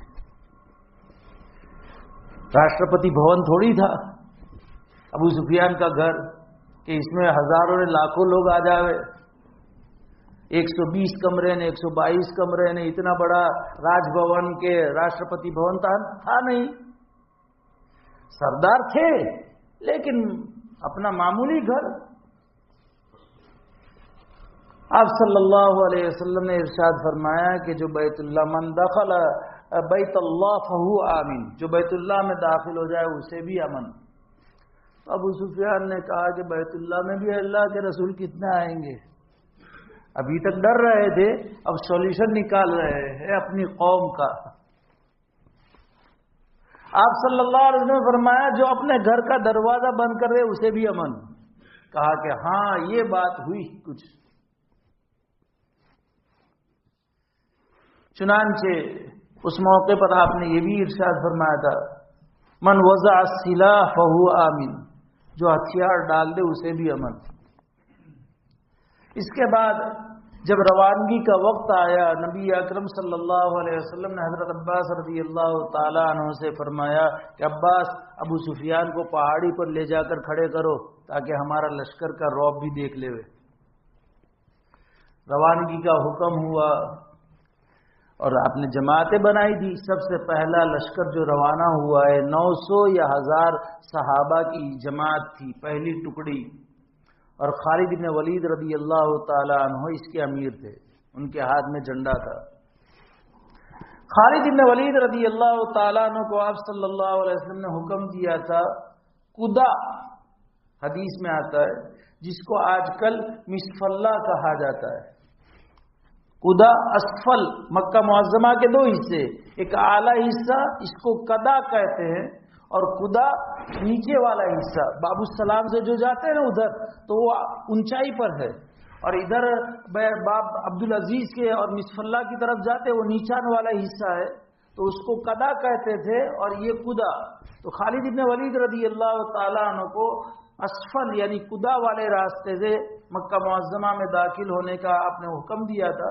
راشٹرپتی بھون تھوڑی تھا ابو سفیان کا گھر کہ اس میں ہزاروں نے لاکھوں لوگ آ جاوے، 120 کمرے نے 122 کمرے نے، اتنا بڑا راج بھون کے راشٹرپتی بھون تھا نہیں، سردار تھے لیکن اپنا معمولی گھر۔ آپ صلی اللہ علیہ وسلم نے ارشاد فرمایا کہ جو بیت اللہ من دخل بیت اللہ فہو آمن، جو بیت اللہ میں داخل ہو جائے اسے بھی امن۔ ابو سفیان نے کہا کہ بیت اللہ میں بھی اللہ کے رسول کتنے آئیں گے؟ ابھی تک ڈر رہے تھے، اب سولوشن نکال رہے ہیں اپنی قوم کا۔ آپ صلی اللہ علیہ وسلم نے فرمایا جو اپنے گھر کا دروازہ بند کر رہے اسے بھی امن۔ کہا کہ ہاں یہ بات ہوئی کچھ۔ چنانچہ اس موقع پر آپ نے یہ بھی ارشاد فرمایا تھا من وضع السلاح فهو آمن، جو ہتھیار ڈال دے اسے بھی امن۔ اس کے بعد جب روانگی کا وقت آیا، نبی اکرم صلی اللہ علیہ وسلم نے حضرت عباس رضی اللہ تعالیٰ عنہ سے فرمایا کہ عباس ابو سفیان کو پہاڑی پر لے جا کر کھڑے کرو تاکہ ہمارا لشکر کا رعب بھی دیکھ لے۔ روانگی کا حکم ہوا اور آپ نے جماعتیں بنائی تھی۔ سب سے پہلا لشکر جو روانہ ہوا ہے 900 یا 1000 صحابہ کی جماعت تھی، پہلی ٹکڑی، اور خالد بن ولید رضی اللہ تعالی عنہ اس کے امیر تھے، ان کے ہاتھ میں جھنڈا تھا۔ خالد بن ولید رضی اللہ تعالی عنہ کو آپ صلی اللہ علیہ وسلم نے حکم دیا تھا، قدا حدیث میں آتا ہے جس کو آج کل مصفلہ کہا جاتا ہے، قدا اسفل، مکہ معظمہ کے دو حصے، ایک اعلیٰ حصہ اس کو قدا کہتے ہیں اور قدا نیچے والا حصہ، باب السلام سے جو جاتے ہیں نا ادھر تو وہ اونچائی پر ہے، اور ادھر باب عبدالعزیز کے اور مصف اللہ کی طرف جاتے وہ نیچان والا حصہ ہے، تو اس کو قدا کہتے تھے اور یہ قدا۔ تو خالد بن ولید رضی اللہ تعالیٰ عنہ کو اسفل یعنی قدا والے راستے سے مکہ معظمہ میں داخل ہونے کا آپ نے حکم دیا تھا،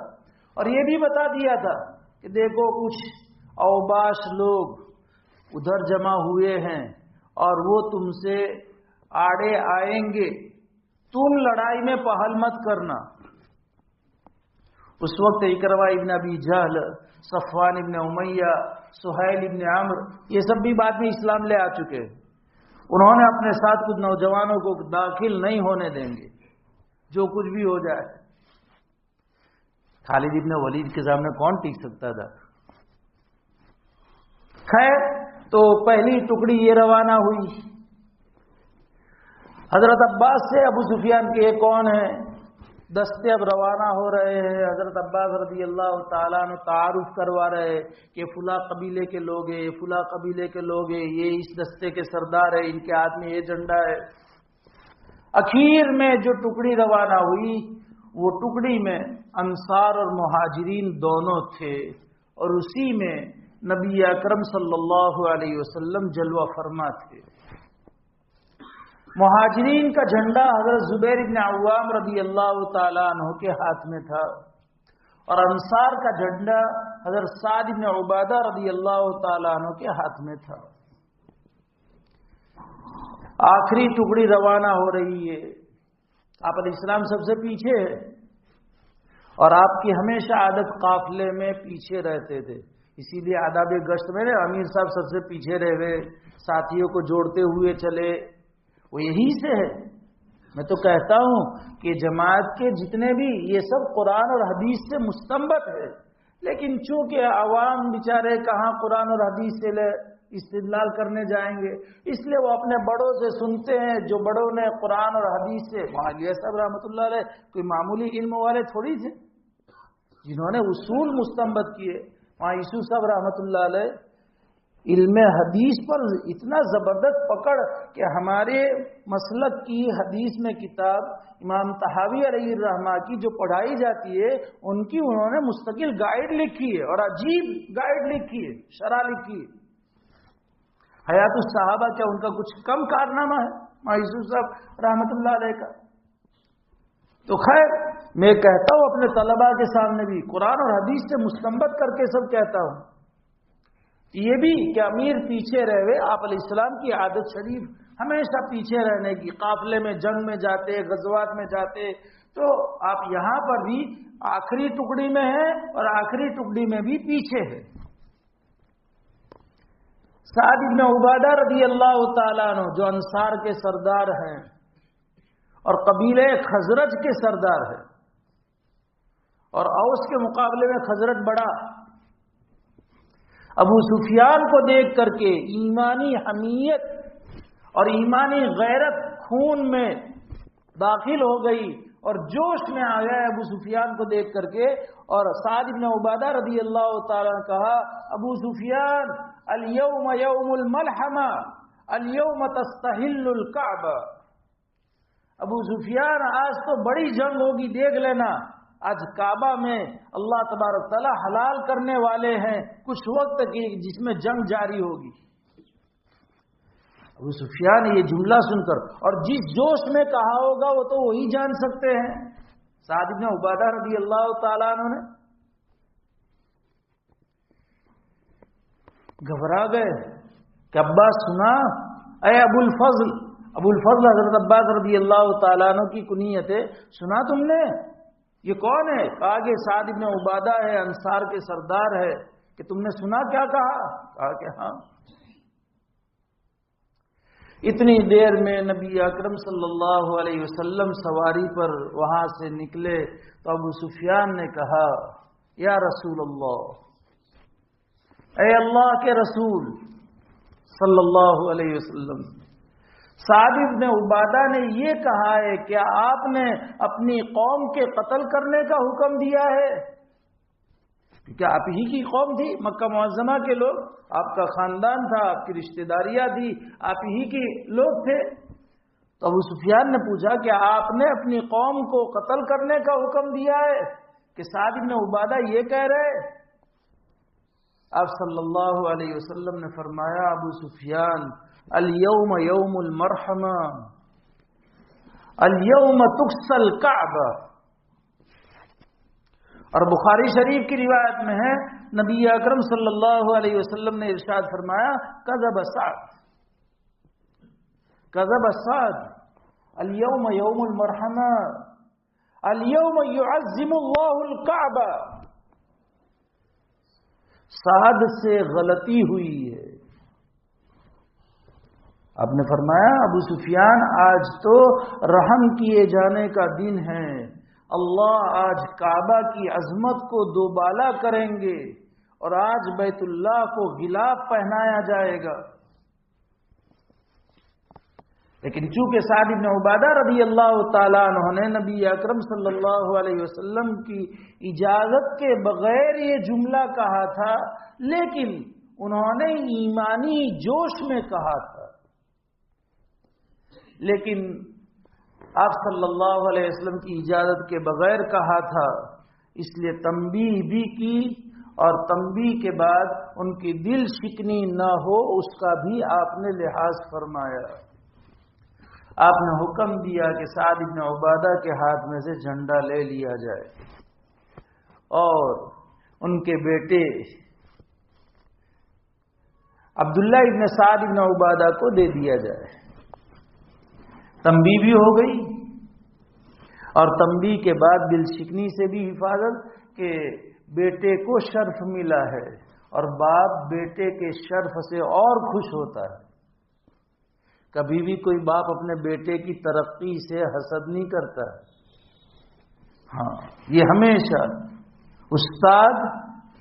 اور یہ بھی بتا دیا تھا کہ دیکھو کچھ اوباش لوگ ادھر جمع ہوئے ہیں اور وہ تم سے آڑے آئیں گے، تم لڑائی میں پہل مت کرنا۔ اس وقت اکرمہ ابن ابی جہل، صفوان ابن امیہ، سہیل ابن عمرو یہ سب بھی بعد میں اسلام لے آ چکے، انہوں نے اپنے ساتھ کچھ نوجوانوں کو داخل نہیں ہونے دیں گے، جو کچھ بھی ہو جائے۔ خالد ابن ولید کے سامنے کون ٹک سکتا تھا؟ خیر، تو پہلی ٹکڑی یہ روانہ ہوئی۔ حضرت عباس سے ابو سفیان کے کون ہیں؟ دستے اب روانہ ہو رہے ہیں، حضرت عباس رضی اللہ تعالیٰ عنہ تعارف کروا رہے کہ فلاں قبیلے کے لوگ ہیں، فلاں قبیلے کے لوگ ہیں، یہ اس دستے کے سردار ہیں، ان کے ہاتھ میں یہ جھنڈا ہے۔ اخیر میں جو ٹکڑی روانہ ہوئی وہ ٹکڑی میں انصار اور مہاجرین دونوں تھے، اور اسی میں نبی اکرم صلی اللہ علیہ وسلم جلوہ فرما تھے۔ مہاجرین کا جھنڈا حضرت زبیر بن عوام رضی اللہ تعالیٰ عنہ کے ہاتھ میں تھا، اور انصار کا جھنڈا حضرت سعد بن عبادہ رضی اللہ تعالیٰ عنہ کے ہاتھ میں تھا۔ آخری ٹکڑی روانہ ہو رہی ہے، آپ علیہ السلام سب سے پیچھے ہے، اور آپ کی ہمیشہ عادت قافلے میں پیچھے رہتے تھے، اسی لیے آداب گشت میں امیر صاحب سب سے پیچھے رہ گئے، ساتھیوں کو جوڑتے ہوئے چلے، وہ یہی سے ہے۔ میں تو کہتا ہوں کہ جماعت کے جتنے بھی یہ سب قرآن اور حدیث سے مستنبط ہے، لیکن چونکہ عوام بیچارے کہاں قرآن اور حدیث سے استدلال کرنے جائیں گے، اس لیے وہ اپنے بڑوں سے سنتے ہیں، جو بڑوں نے قرآن اور حدیث سے، معاویہ صاحب رحمۃ اللہ علیہ کوئی معمولی علم والے تھوڑی تھے، جنہوں نے اصول مستنبط کیے. وہاں یوسف صاحب رحمۃ اللہ علیہ علم حدیث پر اتنا زبردست پکڑ کہ ہمارے مسلک کی حدیث میں کتاب امام طحاوی علیہ الرحمہ کی جو پڑھائی جاتی ہے ان کی انہوں نے مستقل گائیڈ لکھی ہے اور عجیب گائیڈ لکھی ہے، شرح لکھی ہے. حیات الصحابہ کیا ان کا کچھ کم کارنامہ ہے یوسف صاحب رحمۃ اللہ علیہ کا؟ تو خیر میں کہتا ہوں اپنے طلباء کے سامنے بھی قرآن اور حدیث سے مستنبط کر کے سب کہتا ہوں. یہ بھی کہ امیر پیچھے رہے، آپ علیہ السلام کی عادت شریف ہمیشہ پیچھے رہنے کی. قافلے میں جنگ میں جاتے، غزوات میں جاتے، تو آپ یہاں پر بھی آخری ٹکڑی میں ہیں اور آخری ٹکڑی میں بھی پیچھے ہے. سعد بن عبادہ رضی اللہ تعالیٰ عنہ جو انصار کے سردار ہیں اور قبیلے خزرج کے سردار ہیں، اور اوس کے مقابلے میں خزرج بڑا. ابو سفیان کو دیکھ کر کے ایمانی حمیت اور ایمانی غیرت خون میں داخل ہو گئی اور جوش میں آ گیا ابو سفیان کو دیکھ کر کے. اور سعد بن عبادہ رضی اللہ تعالیٰ نے کہا، ابو سفیان الیوم یوم الملحمہ الیوم تستحل الکعبہ. ابو سفیان آج تو بڑی جنگ ہوگی، دیکھ لینا آج کعبہ میں اللہ تبارک تعالیٰ حلال کرنے والے ہیں کچھ وقت کی جس میں جنگ جاری ہوگی. ابو سفیان یہ جملہ سن کر اور جس جوش میں کہا ہوگا وہ تو وہی جان سکتے ہیں. سعد بن عبادہ رضی اللہ تعالیٰ عنہ نے گھبرا گئے کہ عباس سنا، اے ابو الفضل حضرت عباس رضی اللہ تعالیٰ عنہ کی کنیت ہے، سنا تم نے؟ یہ کون ہے؟ کہا کہ سعد بن عبادہ ہے، انصار کے سردار ہے. کہ تم نے سنا کیا کہا؟ کہا کہ ہاں. اتنی دیر میں نبی اکرم صلی اللہ علیہ وسلم سواری پر وہاں سے نکلے تو ابو سفیان نے کہا، یا رسول اللہ، اے اللہ کے رسول صلی اللہ علیہ وسلم، سعد بن عبادہ نے یہ کہا ہے کہ آپ نے اپنی قوم کے قتل کرنے کا حکم دیا ہے؟ کیا آپ ہی کی قوم تھی، مکہ معظمہ کے لوگ، آپ کا خاندان تھا، آپ کی رشتہ داریاں تھی، آپ ہی کے لوگ تھے. تو ابو سفیان نے پوچھا کہ آپ نے اپنی قوم کو قتل کرنے کا حکم دیا ہے کہ سعد بن عبادہ یہ کہہ رہے؟ آپ صلی اللہ علیہ وسلم نے فرمایا، ابو سفیان الیوم یوم المرحمہ الیوم تکسى الکعبہ. اور بخاری شریف کی روایت میں ہے نبی اکرم صلی اللہ علیہ وسلم نے ارشاد فرمایا، کذب سعد الیوم یوم المرحمہ الیوم یعظم اللہ الکعبہ. سعد سے غلطی ہوئی ہے. آپ نے فرمایا، ابو سفیان آج تو رحم کیے جانے کا دن ہے، اللہ آج کعبہ کی عظمت کو دوبالا کریں گے اور آج بیت اللہ کو غلاف پہنایا جائے گا. لیکن چونکہ سعد بن عبادہ رضی اللہ تعالیٰ عنہ نے نبی اکرم صلی اللہ علیہ وسلم کی اجازت کے بغیر یہ جملہ کہا تھا، لیکن انہوں نے ایمانی جوش میں کہا تھا، لیکن آپ صلی اللہ علیہ وسلم کی اجازت کے بغیر کہا تھا، اس لیے تنبیہ بھی کی اور تنبیہ کے بعد ان کی دل شکنی نہ ہو اس کا بھی آپ نے لحاظ فرمایا. آپ نے حکم دیا کہ سعد بن عبادہ کے ہاتھ میں سے جھنڈا لے لیا جائے اور ان کے بیٹے عبداللہ ابن سعد بن عبادہ کو دے دیا جائے. تنبیہ بھی ہو گئی اور تنبیہ کے بعد دل شکنی سے بھی حفاظت کہ بیٹے کو شرف ملا ہے اور باپ بیٹے کے شرف سے اور خوش ہوتا ہے. کبھی بھی کوئی باپ اپنے بیٹے کی ترقی سے حسد نہیں کرتا ہے. ہاں، یہ ہمیشہ استاد،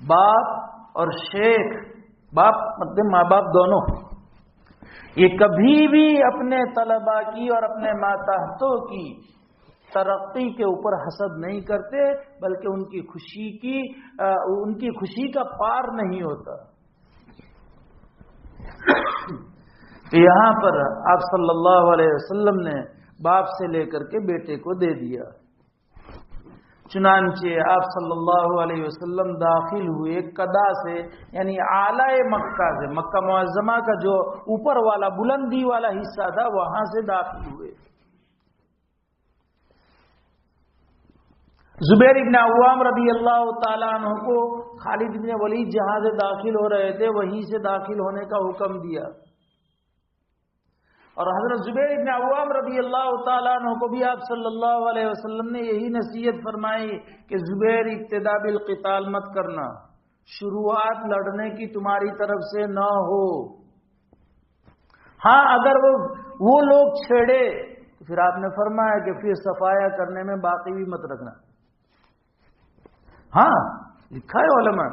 باپ اور شیخ، باپ مطلب ماں باپ دونوں، یہ کبھی بھی اپنے طلباء کی اور اپنے ماتحتوں کی ترقی کے اوپر حسد نہیں کرتے، بلکہ ان کی خوشی کا پار نہیں ہوتا۔ تو یہاں پر آپ صلی اللہ علیہ وسلم نے باپ سے لے کر کے بیٹے کو دے دیا۔ چنانچہ آپ صلی اللہ علیہ وسلم داخل ہوئے قدا سے، یعنی اعلی مکہ سے، مکہ معظمہ کا جو اوپر والا بلندی والا حصہ تھا وہاں سے داخل ہوئے۔ زبیر ابن عوام رضی اللہ تعالیٰ عنہ کو خالد بن ولید جہاں سے داخل ہو رہے تھے وہیں سے داخل ہونے کا حکم دیا، اور حضرت زبیر ابن عوام رضی اللہ تعالیٰ عنہ کو بھی آپ صلی اللہ علیہ وسلم نے یہی نصیحت فرمائی کہ زبیر ابتدا بالقتال مت کرنا، شروعات لڑنے کی تمہاری طرف سے نہ ہو، ہاں اگر وہ لوگ چھیڑے تو پھر آپ نے فرمایا کہ پھر صفایا کرنے میں باقی بھی مت رکھنا۔ ہاں لکھا ہے علماء،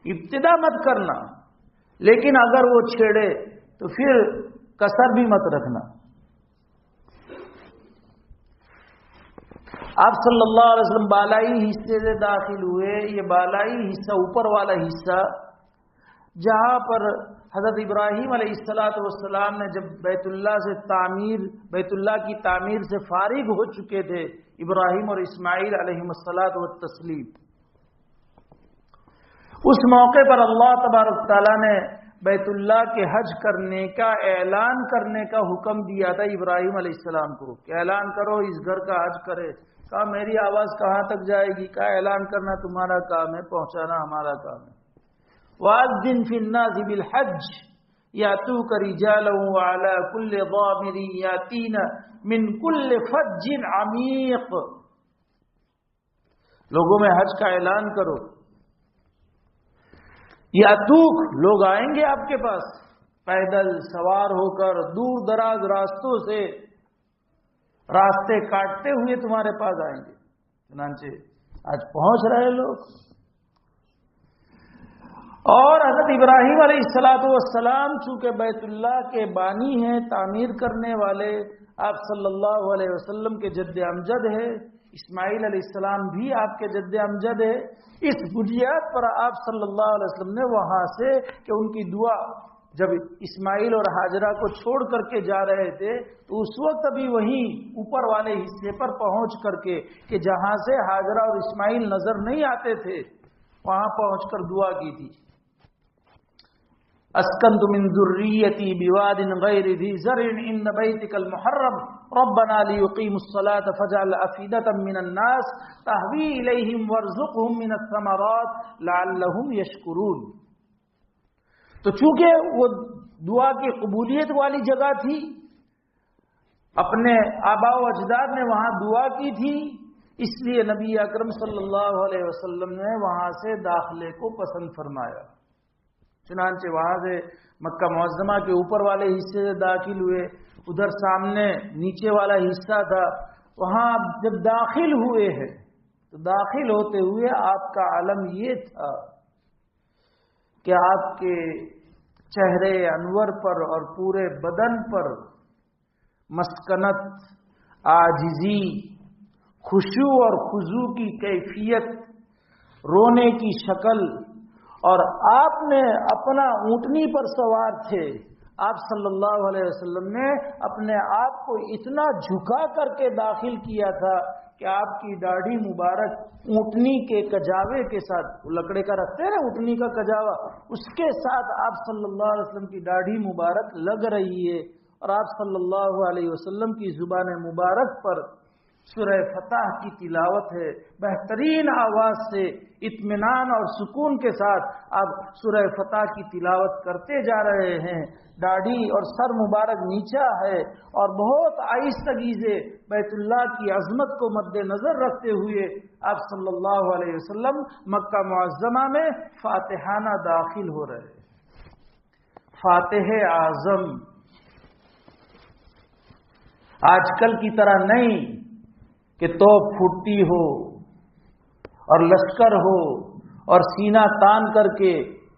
ابتدا مت کرنا، لیکن اگر وہ چھیڑے تو پھر کسر بھی مت رکھنا۔ آپ صلی اللہ علیہ وسلم بالائی حصے سے داخل ہوئے۔ یہ بالائی حصہ، اوپر والا حصہ، جہاں پر حضرت ابراہیم علیہ السلام نے جب بیت اللہ کی تعمیر سے فارغ ہو چکے تھے، ابراہیم اور اسماعیل علیہ الصلاۃ والتسلیم، اس موقع پر اللہ تبارک تعالیٰ نے بیت اللہ کے حج کرنے کا اعلان کرنے کا حکم دیا تھا ابراہیم علیہ السلام کو کہ اعلان کرو اس گھر کا حج کرے۔ کہا میری آواز کہاں تک جائے گی؟ کہا اعلان کرنا تمہارا کام ہے، پہنچانا ہمارا کام ہے۔ وَأَذِّنْ فِي النَّاسِ بِالْحَجِّ يَأْتُوكَ رِجَالًا وَعَلَى كُلِّ ضَامِرٍ يَأْتِينَ مِنْ كُلِّ فَجٍّ عَمِيقٍ، لوگوں میں حج کا اعلان کرو، یاتوک لوگ آئیں گے آپ کے پاس، پیدل سوار ہو کر دور دراز راستوں سے راستے کاٹتے ہوئے تمہارے پاس آئیں گے۔ چنانچہ آج پہنچ رہے لوگ، اور حضرت ابراہیم علیہ السلام چونکہ بیت اللہ کے بانی ہیں، تعمیر کرنے والے، آپ صلی اللہ علیہ وسلم کے جد امجد ہے، اسماعیل علیہ السلام بھی آپ کے جد امجد ہے، اس بنیاد پر آپ صلی اللہ علیہ وسلم نے وہاں سے کہ ان کی دعا، جب اسماعیل اور ہاجرہ کو چھوڑ کر کے جا رہے تھے تو اس وقت ابھی وہیں اوپر والے حصے پر پہنچ کر کے کہ جہاں سے ہاجرہ اور اسماعیل نظر نہیں آتے تھے وہاں پہنچ کر دعا کی تھی، اسکنت من ذریتی بواد غیر ذی زرع عند بیتک المحرم ربنا لیقیموا الصلاة فاجعل افئدة من الناس تهوی الیہم وارزقهم من الثمرات لعلهم یشکرون۔ تو چونکہ وہ دعا کی قبولیت والی جگہ تھی، اپنے آباء و اجداد نے وہاں دعا کی تھی، اس لیے نبی اکرم صلی اللہ علیہ وسلم نے وہاں سے داخلے کو پسند فرمایا۔ چنانچہ وہاں سے مکہ معظمہ کے اوپر والے حصے سے داخل ہوئے، ادھر سامنے نیچے والا حصہ تھا، وہاں جب داخل ہوئے ہیں تو داخل ہوتے ہوئے آپ کا عالم یہ تھا کہ آپ کے چہرے انور پر اور پورے بدن پر مسکنت، عاجزی، خشوع اور خضوع کی کیفیت، رونے کی شکل، اور آپ نے اپنا اونٹنی پر سوار تھے، آپ صلی اللہ علیہ وسلم نے اپنے آپ کو اتنا جھکا کر کے داخل کیا تھا کہ آپ کی داڑھی مبارک اونٹنی کے کجاوے کے ساتھ، لکڑے کا رکھتے ہیں نا اونٹنی کا کجاوا، اس کے ساتھ آپ صلی اللہ علیہ وسلم کی داڑھی مبارک لگ رہی ہے، اور آپ صلی اللہ علیہ وسلم کی زبان مبارک پر سورہ فتح کی تلاوت ہے، بہترین آواز سے اطمینان اور سکون کے ساتھ آپ سورہ فتح کی تلاوت کرتے جا رہے ہیں، داڑھی اور سر مبارک نیچا ہے، اور بہت آہستگی سے بیت اللہ کی عظمت کو مد نظر رکھتے ہوئے آپ صلی اللہ علیہ وسلم مکہ معظمہ میں فاتحانہ داخل ہو رہے ہیں۔ فاتح اعظم آج کل کی طرح نہیں کہ توپ پھوٹتی ہو اور لشکر ہو اور سینہ تان کر کے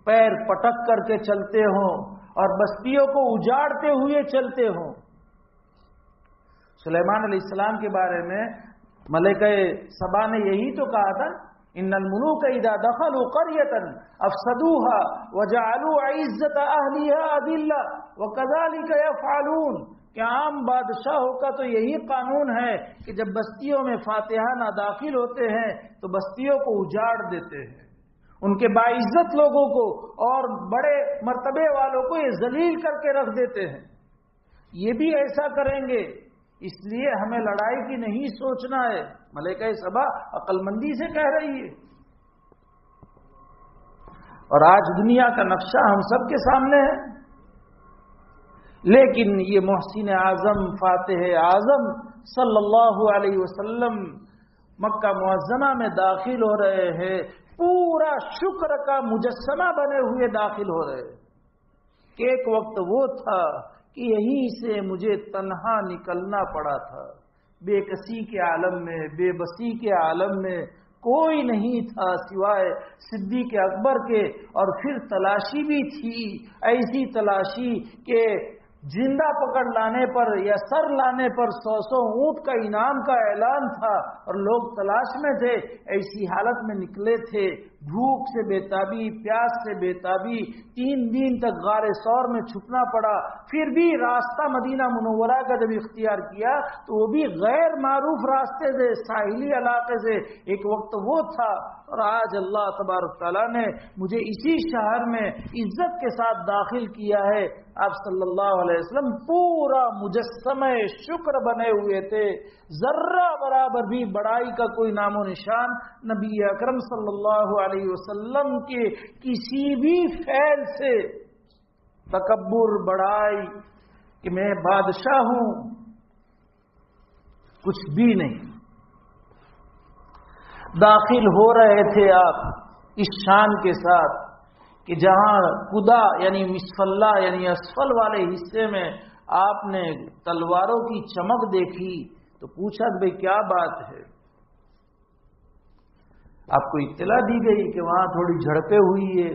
پیر پٹک کر کے چلتے ہوں اور بستیوں کو اجاڑتے ہوئے چلتے ہوں۔ سلیمان علیہ السلام کے بارے میں ملکہ سبا نے یہی تو کہا تھا، ان الملوک اذا دخلوا قریۃ افسدوها وجعلوا عزت اہلها اذلہ وکذلک یفعلون، کہ عام بادشاہوں کا تو یہی قانون ہے کہ جب بستیوں میں فاتحہ نہ داخل ہوتے ہیں تو بستیوں کو اجاڑ دیتے ہیں، ان کے باعزت لوگوں کو اور بڑے مرتبے والوں کو یہ ذلیل کر کے رکھ دیتے ہیں۔ یہ بھی ایسا کریں گے، اس لیے ہمیں لڑائی کی نہیں سوچنا ہے۔ ملکہ سبا عقل مندی سے کہہ رہی ہے، اور آج دنیا کا نقشہ ہم سب کے سامنے ہے، لیکن یہ محسن اعظم فاتح اعظم صلی اللہ علیہ وسلم مکہ معظمہ میں داخل ہو رہے ہیں، پورا شکر کا مجسمہ بنے ہوئے داخل ہو رہے ہیں کہ ایک وقت وہ تھا کہ یہیں سے مجھے تنہا نکلنا پڑا تھا، بے کسی کے عالم میں، بے بسی کے عالم میں کوئی نہیں تھا سوائے صدیق اکبر کے، اور پھر تلاشی بھی تھی، ایسی تلاشی کہ زندہ پکڑ لانے پر یا سر لانے پر 100 اونٹ کا انعام کا اعلان تھا، اور لوگ تلاش میں تھے، ایسی حالت میں نکلے تھے، بھوک سے بےتابی، پیاس سے بےتابی، 3 دن تک غار ثور میں چھپنا پڑا، پھر بھی راستہ مدینہ منورہ کا جب اختیار کیا تو وہ بھی غیر معروف راستے سے، ساحلی علاقے سے، ایک وقت وہ تھا، اور آج اللہ تبارک تعالیٰ نے مجھے اسی شہر میں عزت کے ساتھ داخل کیا ہے۔ آپ صلی اللہ علیہ وسلم پورا مجسمہ شکر بنے ہوئے تھے، ذرہ برابر بھی بڑائی کا کوئی نام و نشان نبی اکرم صلی اللہ علیہ وسلم کے کسی بھی فعل سے تکبر، بڑائی کہ میں بادشاہ ہوں، کچھ بھی نہیں۔ داخل ہو رہے تھے آپ اس شان کے ساتھ کہ جہاں قدا یعنی مسفلہ یعنی اسفل والے حصے میں آپ نے تلواروں کی چمک دیکھی تو پوچھا کہ بھئی کیا بات ہے؟ آپ کو اطلاع دی گئی کہ وہاں تھوڑی جھڑپیں ہوئی ہے،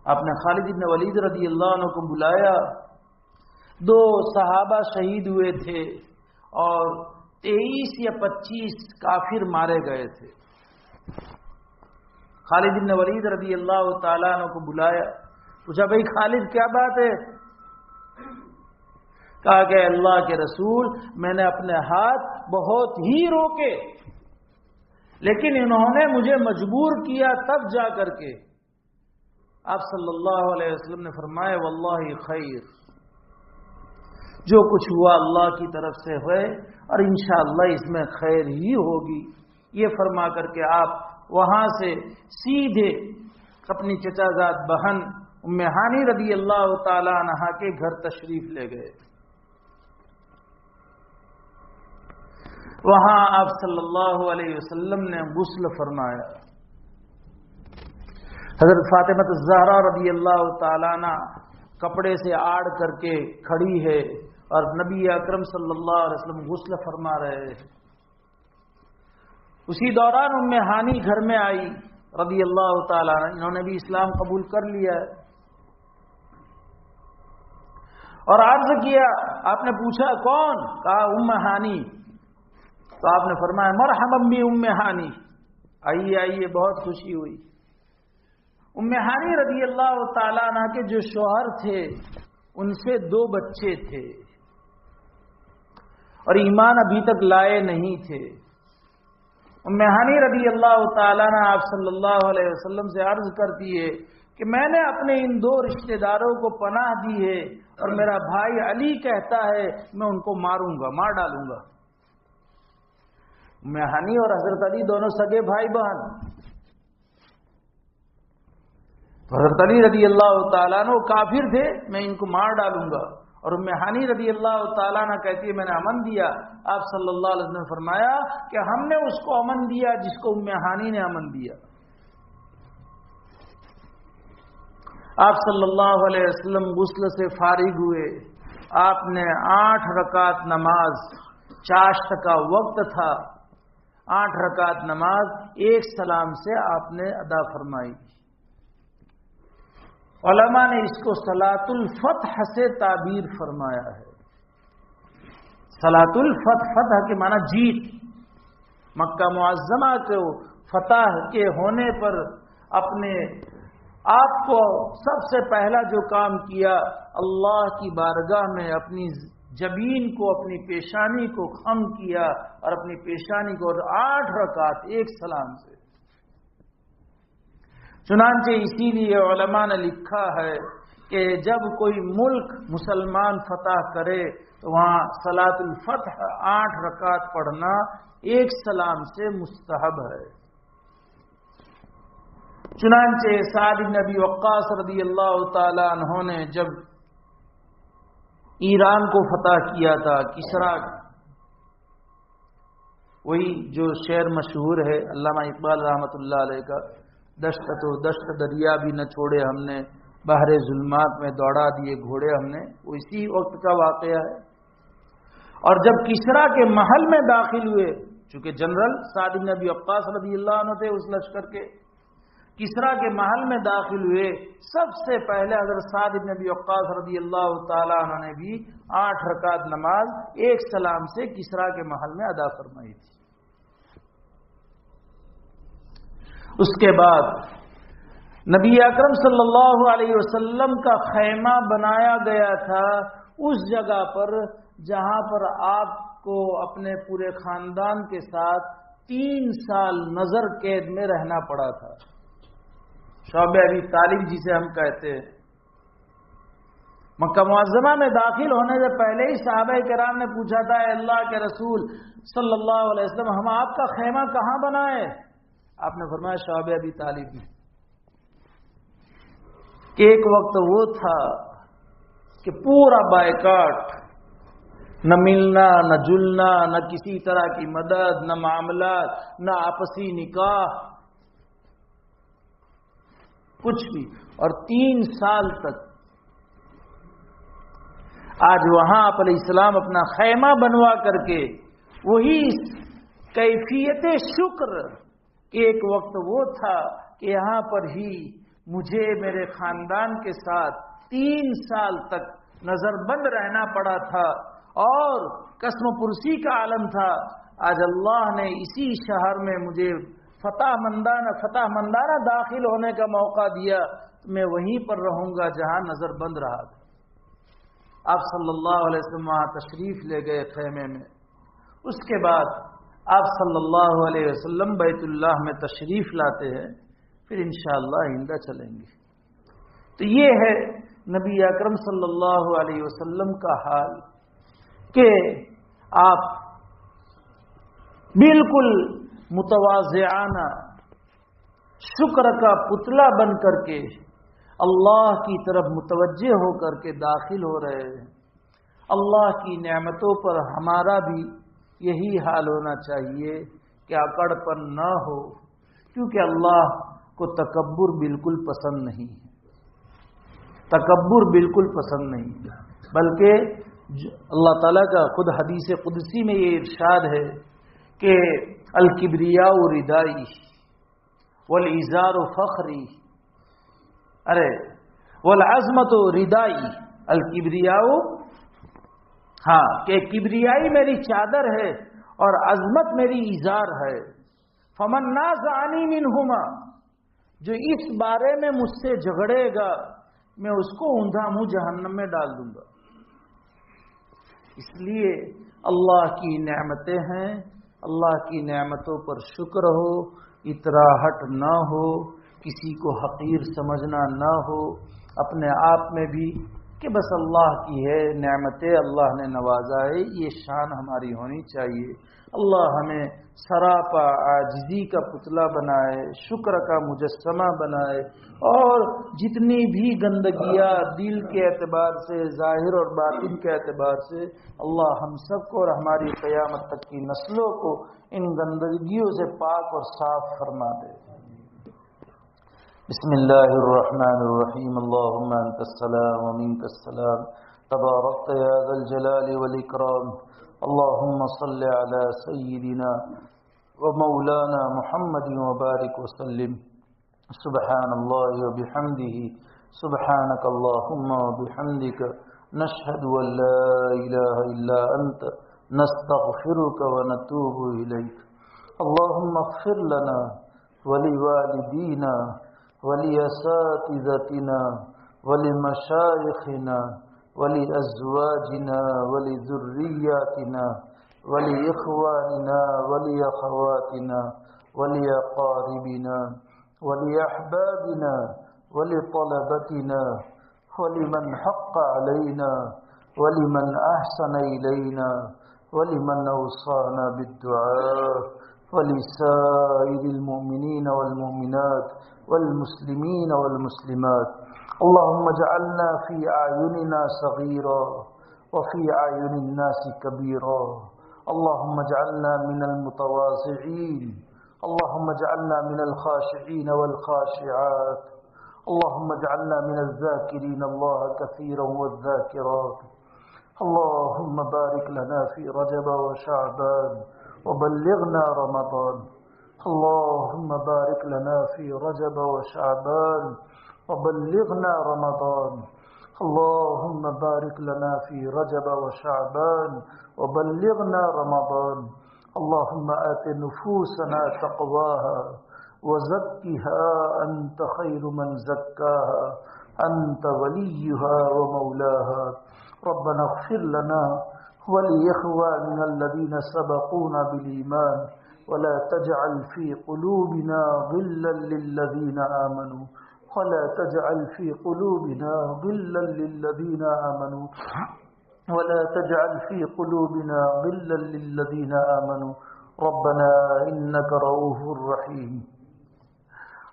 آپ نے خالد بن ولید رضی اللہ عنہ کو بلایا، 2 صحابہ شہید ہوئے تھے اور 23 یا 25 کافر مارے گئے تھے۔ خالد بن ولید رضی اللہ تعالیٰ عنہ کو بلایا، پوچھا بھئی خالد کیا بات ہے؟ کہا کہ اللہ کے رسول میں نے اپنے ہاتھ بہت ہی روکے، لیکن انہوں نے مجھے مجبور کیا تب جا کر کے۔ آپ صلی اللہ علیہ وسلم نے فرمایا واللہ خیر، جو کچھ ہوا اللہ کی طرف سے ہوئے اور انشاءاللہ اس میں خیر ہی ہوگی۔ یہ فرما کر کے آپ وہاں سے سیدھے اپنی چچا زاد بہن ام ہانی رضی اللہ تعالی عنہا کے گھر تشریف لے گئے۔ وہاں آپ صلی اللہ علیہ وسلم نے غسل فرمایا۔ حضرت فاطمہ الزہرا رضی اللہ تعالی عنہ کپڑے سے آڑ کر کے کھڑی ہے اور نبی اکرم صلی اللہ علیہ وسلم غسل فرما رہے ہیں۔ اسی دوران ام ہانی گھر میں آئی رضی اللہ تعالیٰ عنہ، انہوں نے بھی اسلام قبول کر لیا ہے، اور عرض کیا، آپ نے پوچھا کون؟ کہا ام ہانی، تو آپ نے فرمایا مرحبا بی ام ہانی، آئیے آئیے، بہت خوشی ہوئی۔ ام ہانی رضی اللہ تعالیٰ عنہ کے جو شوہر تھے ان سے 2 بچے تھے اور ایمان ابھی تک لائے نہیں تھے۔ ام ہانی رضی اللہ تعالیٰ عنہ آپ صلی اللہ علیہ وسلم سے عرض کرتی ہے کہ میں نے اپنے ان 2 رشتہ داروں کو پناہ دی ہے اور میرا بھائی علی کہتا ہے میں ان کو ماروں گا، مار ڈالوں گا۔ ام ہانی اور حضرت علی دونوں سگے بھائی بہن، حضرت علی رضی اللہ تعالیٰ عنہ کافر تھے، میں ان کو مار ڈالوں گا، اور ام ہانی رضی اللہ تعالیٰ عنہ کہتی ہے میں نے امن دیا۔ آپ صلی اللہ علیہ وسلم نے فرمایا کہ ہم نے اس کو امن دیا جس کو ام ہانی نے امن دیا۔ آپ صلی اللہ علیہ وسلم غسل سے فارغ ہوئے، آپ نے 8 رکعت نماز، چاشت کا وقت تھا، 8 رکعت نماز 1 سلام سے آپ نے ادا فرمائی۔ علماء نے اس کو صلاۃ الفتح سے تعبیر فرمایا ہے۔ صلاۃ الفتح، فتح کے معنی جیت، مکہ معظمہ کو فتح کے ہونے پر اپنے آپ کو سب سے پہلا جو کام کیا، اللہ کی بارگاہ میں اپنی جبین کو، اپنی پیشانی کو خم کیا اور اپنی پیشانی کو 8 رکعت ایک سلام سے. چنانچہ اسی لیے علماء نے لکھا ہے کہ جب کوئی ملک مسلمان فتح کرے تو وہاں صلاۃ الفتح 8 رکعت پڑھنا ایک سلام سے مستحب ہے. چنانچہ سعد بن ابی وقاص رضی اللہ تعالی عنہ نے جب ایران کو فتح کیا تھا، کسریٰ، وہی جو شعر مشہور ہے علامہ اقبال رحمۃ اللہ علیہ کا، دشت تو دشت دریا بھی نہ چھوڑے ہم نے، بحر ظلمات میں دوڑا دیے گھوڑے ہم نے، وہ اسی وقت کا واقعہ ہے. اور جب کسریٰ کے محل میں داخل ہوئے، چونکہ جنرل سعد بن ابی وقاص رضی اللہ عنہ تھے اس لشکر کے، کسریٰ کے محل میں داخل ہوئے، سب سے پہلے حضرت سعد بن ابی وقاص رضی اللہ تعالیٰ عنہ نے بھی 8 رکعت نماز ایک سلام سے کسریٰ کے محل میں ادا فرمائی تھی. اس کے بعد نبی اکرم صلی اللہ علیہ وسلم کا خیمہ بنایا گیا تھا اس جگہ پر جہاں پر آپ کو اپنے پورے خاندان کے ساتھ 3 سال نظر قید میں رہنا پڑا تھا. شعبہ ابی طالب جسے ہم کہتے ہیں، مکہ معظمہ میں داخل ہونے سے پہلے ہی صحابہ کرام نے پوچھا تھا، اے اللہ کے رسول صلی اللہ علیہ وسلم، ہم آپ کا خیمہ کہاں بنائے؟ آپ نے فرمایا شعبہ ابی طالب میں. کہ ایک وقت وہ تھا کہ پورا بائیکاٹ، نہ ملنا نہ جلنا، نہ کسی طرح کی مدد، نہ معاملات، نہ آپسی نکاح، کچھ بھی. اور 3 سال تک آج وہاں آپ علیہ السلام اپنا خیمہ بنوا کر کے وہی کیفیت شکر کہ ایک وقت وہ تھا کہ یہاں پر ہی مجھے میرے خاندان کے ساتھ 3 سال تک نظر بند رہنا پڑا تھا اور قسم پرسی کا عالم تھا. آج اللہ نے اسی شہر میں مجھے فتح مندانہ داخل ہونے کا موقع دیا، تو میں وہیں پر رہوں گا جہاں نظر بند رہا تھا. آپ صلی اللہ علیہ وسلم وہاں تشریف لے گئے خیمے میں. اس کے بعد آپ صلی اللہ علیہ وسلم بیت اللہ میں تشریف لاتے ہیں، پھر انشاءاللہ آئندہ چلیں گے. تو یہ ہے نبی اکرم صلی اللہ علیہ وسلم کا حال کہ آپ بالکل متواضعانہ شکر کا پتلا بن کر کے اللہ کی طرف متوجہ ہو کر کے داخل ہو رہے ہیں. اللہ کی نعمتوں پر ہمارا بھی یہی حال ہونا چاہیے کہ اکڑ پن نہ ہو، کیونکہ اللہ کو تکبر بالکل پسند نہیں ہے. تکبر بالکل پسند نہیں ہے، بلکہ اللہ تعالیٰ کا خود حدیث قدسی میں یہ ارشاد ہے کہ الکبریاء ردائی والازار فخری، والعظمت ردائی، الکبریاء، ہاں کہ کبریائی میری چادر ہے اور عظمت میری ازار ہے. فمن نازعنی منہما، جو اس بارے میں مجھ سے جھگڑے گا میں اس کو اوندا منہ جہنم میں ڈال دوں گا. اس لیے اللہ کی نعمتیں ہیں، اللہ کی نعمتوں پر شکر ہو، اطراحٹ نہ ہو، کسی کو حقیر سمجھنا نہ ہو، اپنے آپ میں بھی کہ بس اللہ کی ہے نعمتیں، اللہ نے نوازا ہے، یہ شان ہماری ہونی چاہیے. اللہ ہمیں سراپا عاجزی کا پتلا بنائے، شکر کا مجسمہ بنائے، اور جتنی بھی گندگیاں دل کے اعتبار سے، ظاہر اور باطن کے اعتبار سے، اللہ ہم سب کو اور ہماری قیامت تک کی نسلوں کو ان گندگیوں سے پاک اور صاف فرما دے. بسم اللہ الرحمن الرحیم. اللہم انت السلام ومنک السلام تبارکت یا ذا الجلال والاکرام. اللہم صل علی سیدنا ومولانا محمد وبارک وسلم. سبحان اللہ وبحمدہ، سبحانک اللہم وبحمدک، نشہد ان لا الہ الا انت، نستغفرک ونتوب الیک. اللهم اغفر لنا ولوالدينا ولأساتذتنا ولمشايخنا ولأزواجنا ولذرياتنا ولإخواننا ولأخواتنا ولأقاربنا ولأحبابنا ولطلبتنا ولمن حق علينا ولمن أحسن إلينا ولمن أوصانا بالدعاء ولسائر المؤمنين والمؤمنات والمسلمين والمسلمات. اللهم اجعلنا في أعيننا صغيرا وفي أعين الناس كبيرا. اللهم اجعلنا من المتواضعين. اللهم اجعلنا من الخاشعين والخاشعات. اللهم اجعلنا من الذاكرين الله كثيرا والذاكرات. اللهم بارك لنا في رجب وشعبان وبلغنا رمضان. اللهم بارك لنا في رجب وشعبان وبلغنا رمضان. اللهم بارك لنا في رجب وشعبان وبلغنا رمضان. اللهم آت نفوسنا تقواها وزكها أنت خير من زكاها أنت وليها ومولاها. ربنا اغفر لنا ولإخواننا الذين سبقونا بالإيمان ولا تجعل في قلوبنا غلا للذين آمنوا ولا تجعل في قلوبنا غلا للذين آمنوا ولا تجعل في قلوبنا غلا للذين آمنوا ربنا إنك رؤوف رحيم.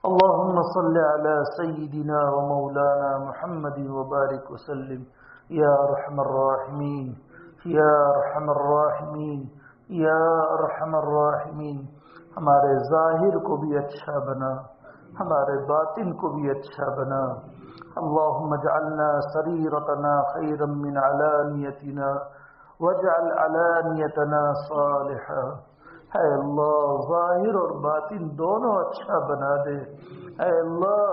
اللهم صل على سيدنا ومولانا محمد وبارك وسلم یا ارحم الراحمین یا ارحم الراحمین یا ارحم الراحمین. ہمارے ظاہر کو بھی اچھا بنا، ہمارے باطن کو بھی اچھا بنا. اللہم اجعلنا سریرتنا خیرا من علانیتنا واجعل علانیتنا صالحا. اے اللہ ظاہر اور باطن دونوں اچھا بنا دے. اے اللہ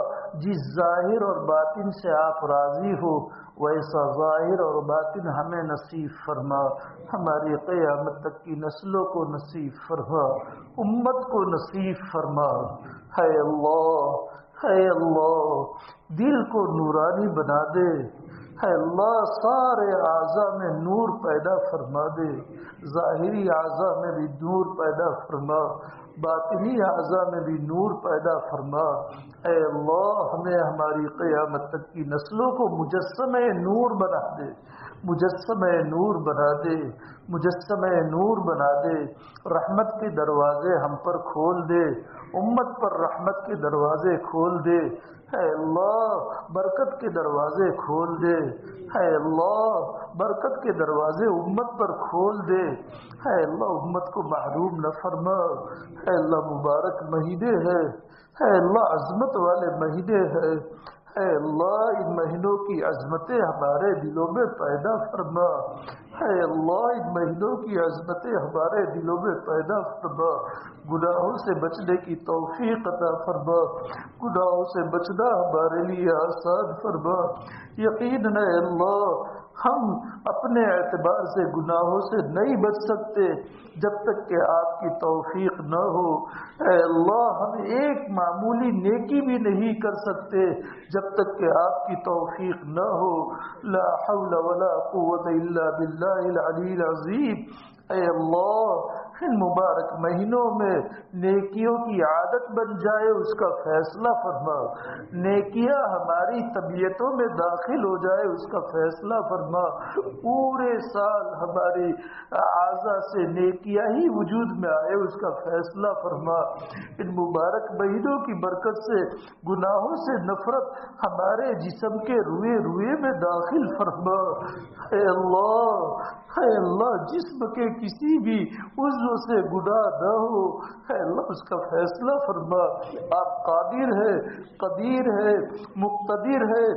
جس ظاہر اور باطن سے آپ راضی ہو ویسا ظاہر اور باطن ہمیں نصیب فرما. ہماری قیامت تک کی نسلوں کو نصیب فرما، امت کو نصیب فرما. اے اللہ، اے اللہ دل کو نورانی بنا دے. اے اللہ سارے اعضاء میں نور پیدا فرما دے. ظاہری اعضاء میں بھی نور پیدا فرما، باطنی اعضاء میں بھی نور پیدا فرما. اے اللہ ہمیں ہماری قیامت تک کی نسلوں کو مجسمہ نور بنا دے، مجسمہ نور بنا دے، مجسمہ نور بنا دے. رحمت کے دروازے ہم پر کھول دے، امت پر رحمت کے دروازے کھول دے. اے اللہ برکت کے دروازے کھول دے. اے اللہ برکت کے دروازے امت پر کھول دے. اے اللہ امت کو محروم نہ فرما. اے اللہ مبارک مہینے ہے، اے اللہ عظمت والے مہینے ہیں. اے اللہ ان مہینوں کی عظمتیں ہمارے دلوں میں پیدا فرما. اے اللہ ان مہینوں کی عظمتیں ہمارے دلوں میں پیدا فرما. گناہوں سے بچنے کی توفیق عطا فرما. گناہوں سے بچنا ہمارے لیے آسان فرما. یقیناً اے اللہ ہم اپنے اعتبار سے گناہوں سے نہیں بچ سکتے جب تک کہ آپ کی توفیق نہ ہو. اے اللہ ہم ایک معمولی نیکی بھی نہیں کر سکتے جب تک کہ آپ کی توفیق نہ ہو. لا حول ولا قوت الا باللہ العلی العظیم. اے اللہ ان مبارک مہینوں میں نیکیوں کی عادت بن جائے اس کا فیصلہ فرما. نیکیاں ہماری طبیعتوں میں داخل ہو جائے اس کا فیصلہ فرما. پورے سال ہماری اعضاء سے نیکیاں ہی وجود میں آئے اس کا فیصلہ فرما. ان مبارک مہینوں کی برکت سے گناہوں سے نفرت ہمارے جسم کے روئے روئے میں داخل فرما. اے اللہ جسم کے کسی بھی عضو سے گناہ نہ ہو. اے اللہ اس کا فیصلہ فرما. آپ قادر ہے، قدیر ہے، مقتدر ہے،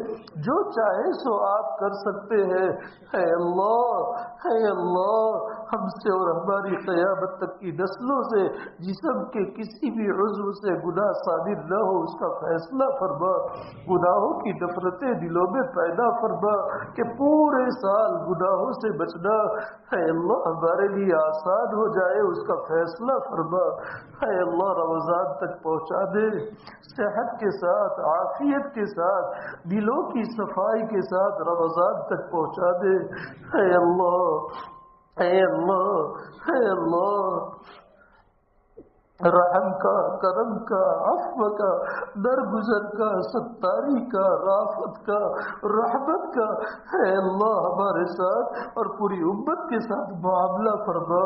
جو چاہے سو آپ کر سکتے ہیں. اے اللہ ہم سے اور ہماری قیامت تک کی نسلوں سے جسم کے کسی بھی عضو سے گناہ صادر نہ ہو اس کا فیصلہ فرما، گناہوں کی نفرتیں دلوں میں پیدا فرما کہ پورے سال گناہوں سے بچنا اے اللہ ہمارے لیے آسان ہو جائے، اس کا فیصلہ فرما۔ اے اللہ رمضان تک پہنچا دے صحت کے ساتھ، عافیت کے ساتھ، دلوں کی صفائی کے ساتھ رمضان تک پہنچا دے۔ اے اللہ، اے اللہ، اے اللہ، رحم کا، کرم کا، عفو کا، درگزر کا، ستاری کا، رافت کا، رحمت کا اے اللہ ہمارے ساتھ اور پوری امت کے ساتھ معاملہ فرما۔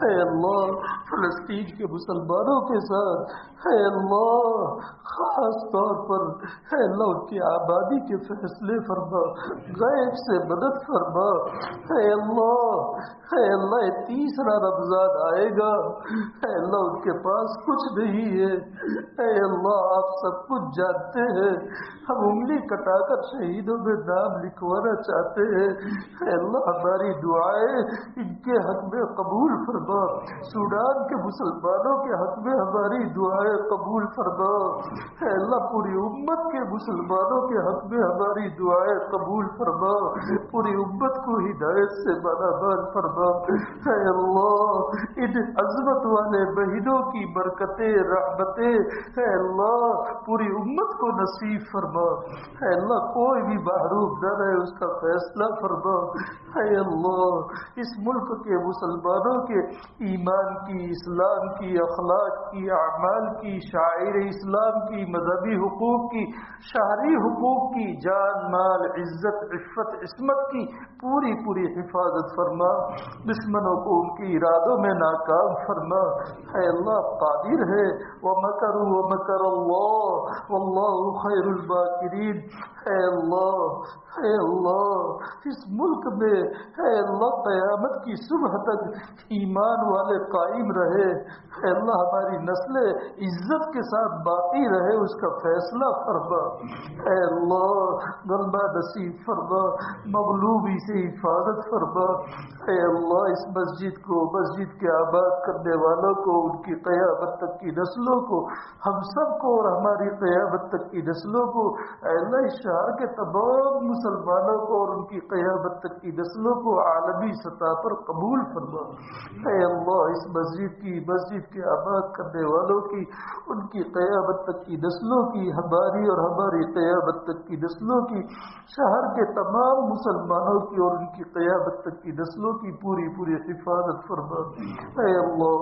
اے اللہ فلسطین کے مسلمانوں کے ساتھ اے اللہ خاص طور پر اے اللہ ان کی آبادی کے فیصلے فرما، غیب سے مدد فرما۔ اے اللہ یہ تیسرا رمضان آئے گا، اے اللہ ان کے پاس کچھ نہیں ہے، اے اللہ آپ سب کچھ جانتے ہیں، ہم انگلی کٹا کر شہیدوں میں نام لکھوانا چاہتے ہیں، اے اللہ ہماری دعائیں ان کے حق میں قبول فرما، سوڈان کے مسلمانوں کے حق میں ہماری دعائیں قبول فرما، اے اللہ پوری امت کے مسلمانوں کے حق میں ہماری دعائیں قبول فرما، پوری امت کو ہدایت سے مالامال فرما۔ اے اللہ ان عظمت والے مہینوں کی برکتیں، رحمتیں اے اللہ پوری امت کو نصیب فرما، اے اللہ کوئی بھی محروم نہ رہے اس کا فیصلہ فرما۔ اے اللہ اس ملک کے مسلمانوں کے ایمان کی، اسلام کی، اخلاق کی، اعمال کی، شاعر اسلام کی، مذہبی حقوق کی، شہری حقوق کی، جان مال عزت عفت عصمت کی پوری حفاظت فرما، دشمنوں کو ان کے ارادوں میں ناکام فرما۔ اے اللہ قادر ہے وَمَكَرُوا وَمَكَرَ اللَّهُ وَاللَّهُ خَيْرُ الْمَاكِرِينَ۔ اے اللہ اس ملک میں اے اللہ قیامت کی صبح تک ایمان والے قائم رہے، اے اللہ ہماری نسلیں عزت کے ساتھ باقی رہے اس کا فیصلہ فرما۔ اے اللہ غلبہ نصیب فرما، مغلوبی سے حفاظت فرما۔ اے اللہ اس مسجد کو، مسجد کے آباد کرنے والوں کو، ان کی قیامت تک کی نسلوں کو، ہم سب کو اور ہماری قیامت تک کی نسلوں کو اے اللہ اس شہر کے تمام مسلمانوں کو اور ان کی قیامت تک کی نسلوں کو عالمی سطح پر قبول فرما۔ اے اللہ اس مسجد کے آباد کرنے والوں کی، ان کی قیامت تک کی نسلوں کی، ہماری اور ہماری قیامت تک کی نسلوں کی، شہر کے تمام مسلمانوں کی اور ان کی قیامت تک کی نسلوں کی پوری حفاظت فرما۔ اے اللہ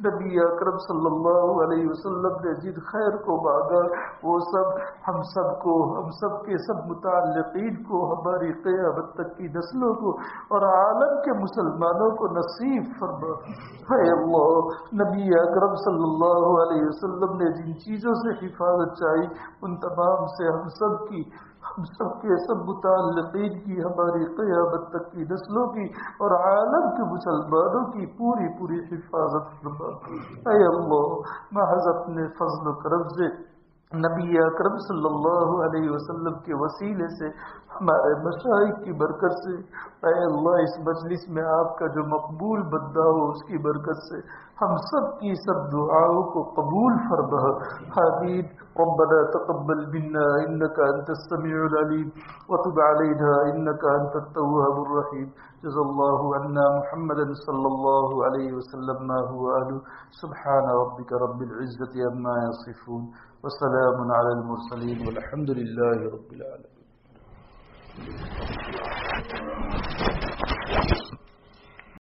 نبی اکرم صلی اللہ علیہ وسلم نے جن خیر کو مانگا وہ سب ہم سب کو، ہم سب کے سب متعلقین کو، ہماری قیامت تک کی نسلوں کو اور عالم کے مسلمانوں کو نصیب فرما۔ اے اللہ نبی اکرم صلی اللہ علیہ وسلم نے جن چیزوں سے حفاظت چاہی ان تمام سے ہم سب کی، ہم سب کے سب متعلقین کی، ہماری قیامت تک کی نسلوں کی اور عالم کے مسلمانوں کی پوری حفاظت فرما۔ اے اللہ محض اپنے فضل و کرم سے نبی اکرم صلی اللہ علیہ وسلم کے وسیلے سے، ہمارے مشائخ کی برکت سے اے اللہ اس مجلس میں آپ کا جو مقبول بندہ ہو اس کی برکت سے ہم سب کی سب دعاؤں کو قبول فرما۔ آمین۔ ربنا تقبل منا انك انت السميع العليم وتب علينا انك انت التواب الرحيم۔ جزا الله عنا محمدا صلى الله عليه وسلم ما هو اهله۔ سبحان ربك رب العزة عما يصفون وسلام على المرسلين والحمد لله رب العالمين۔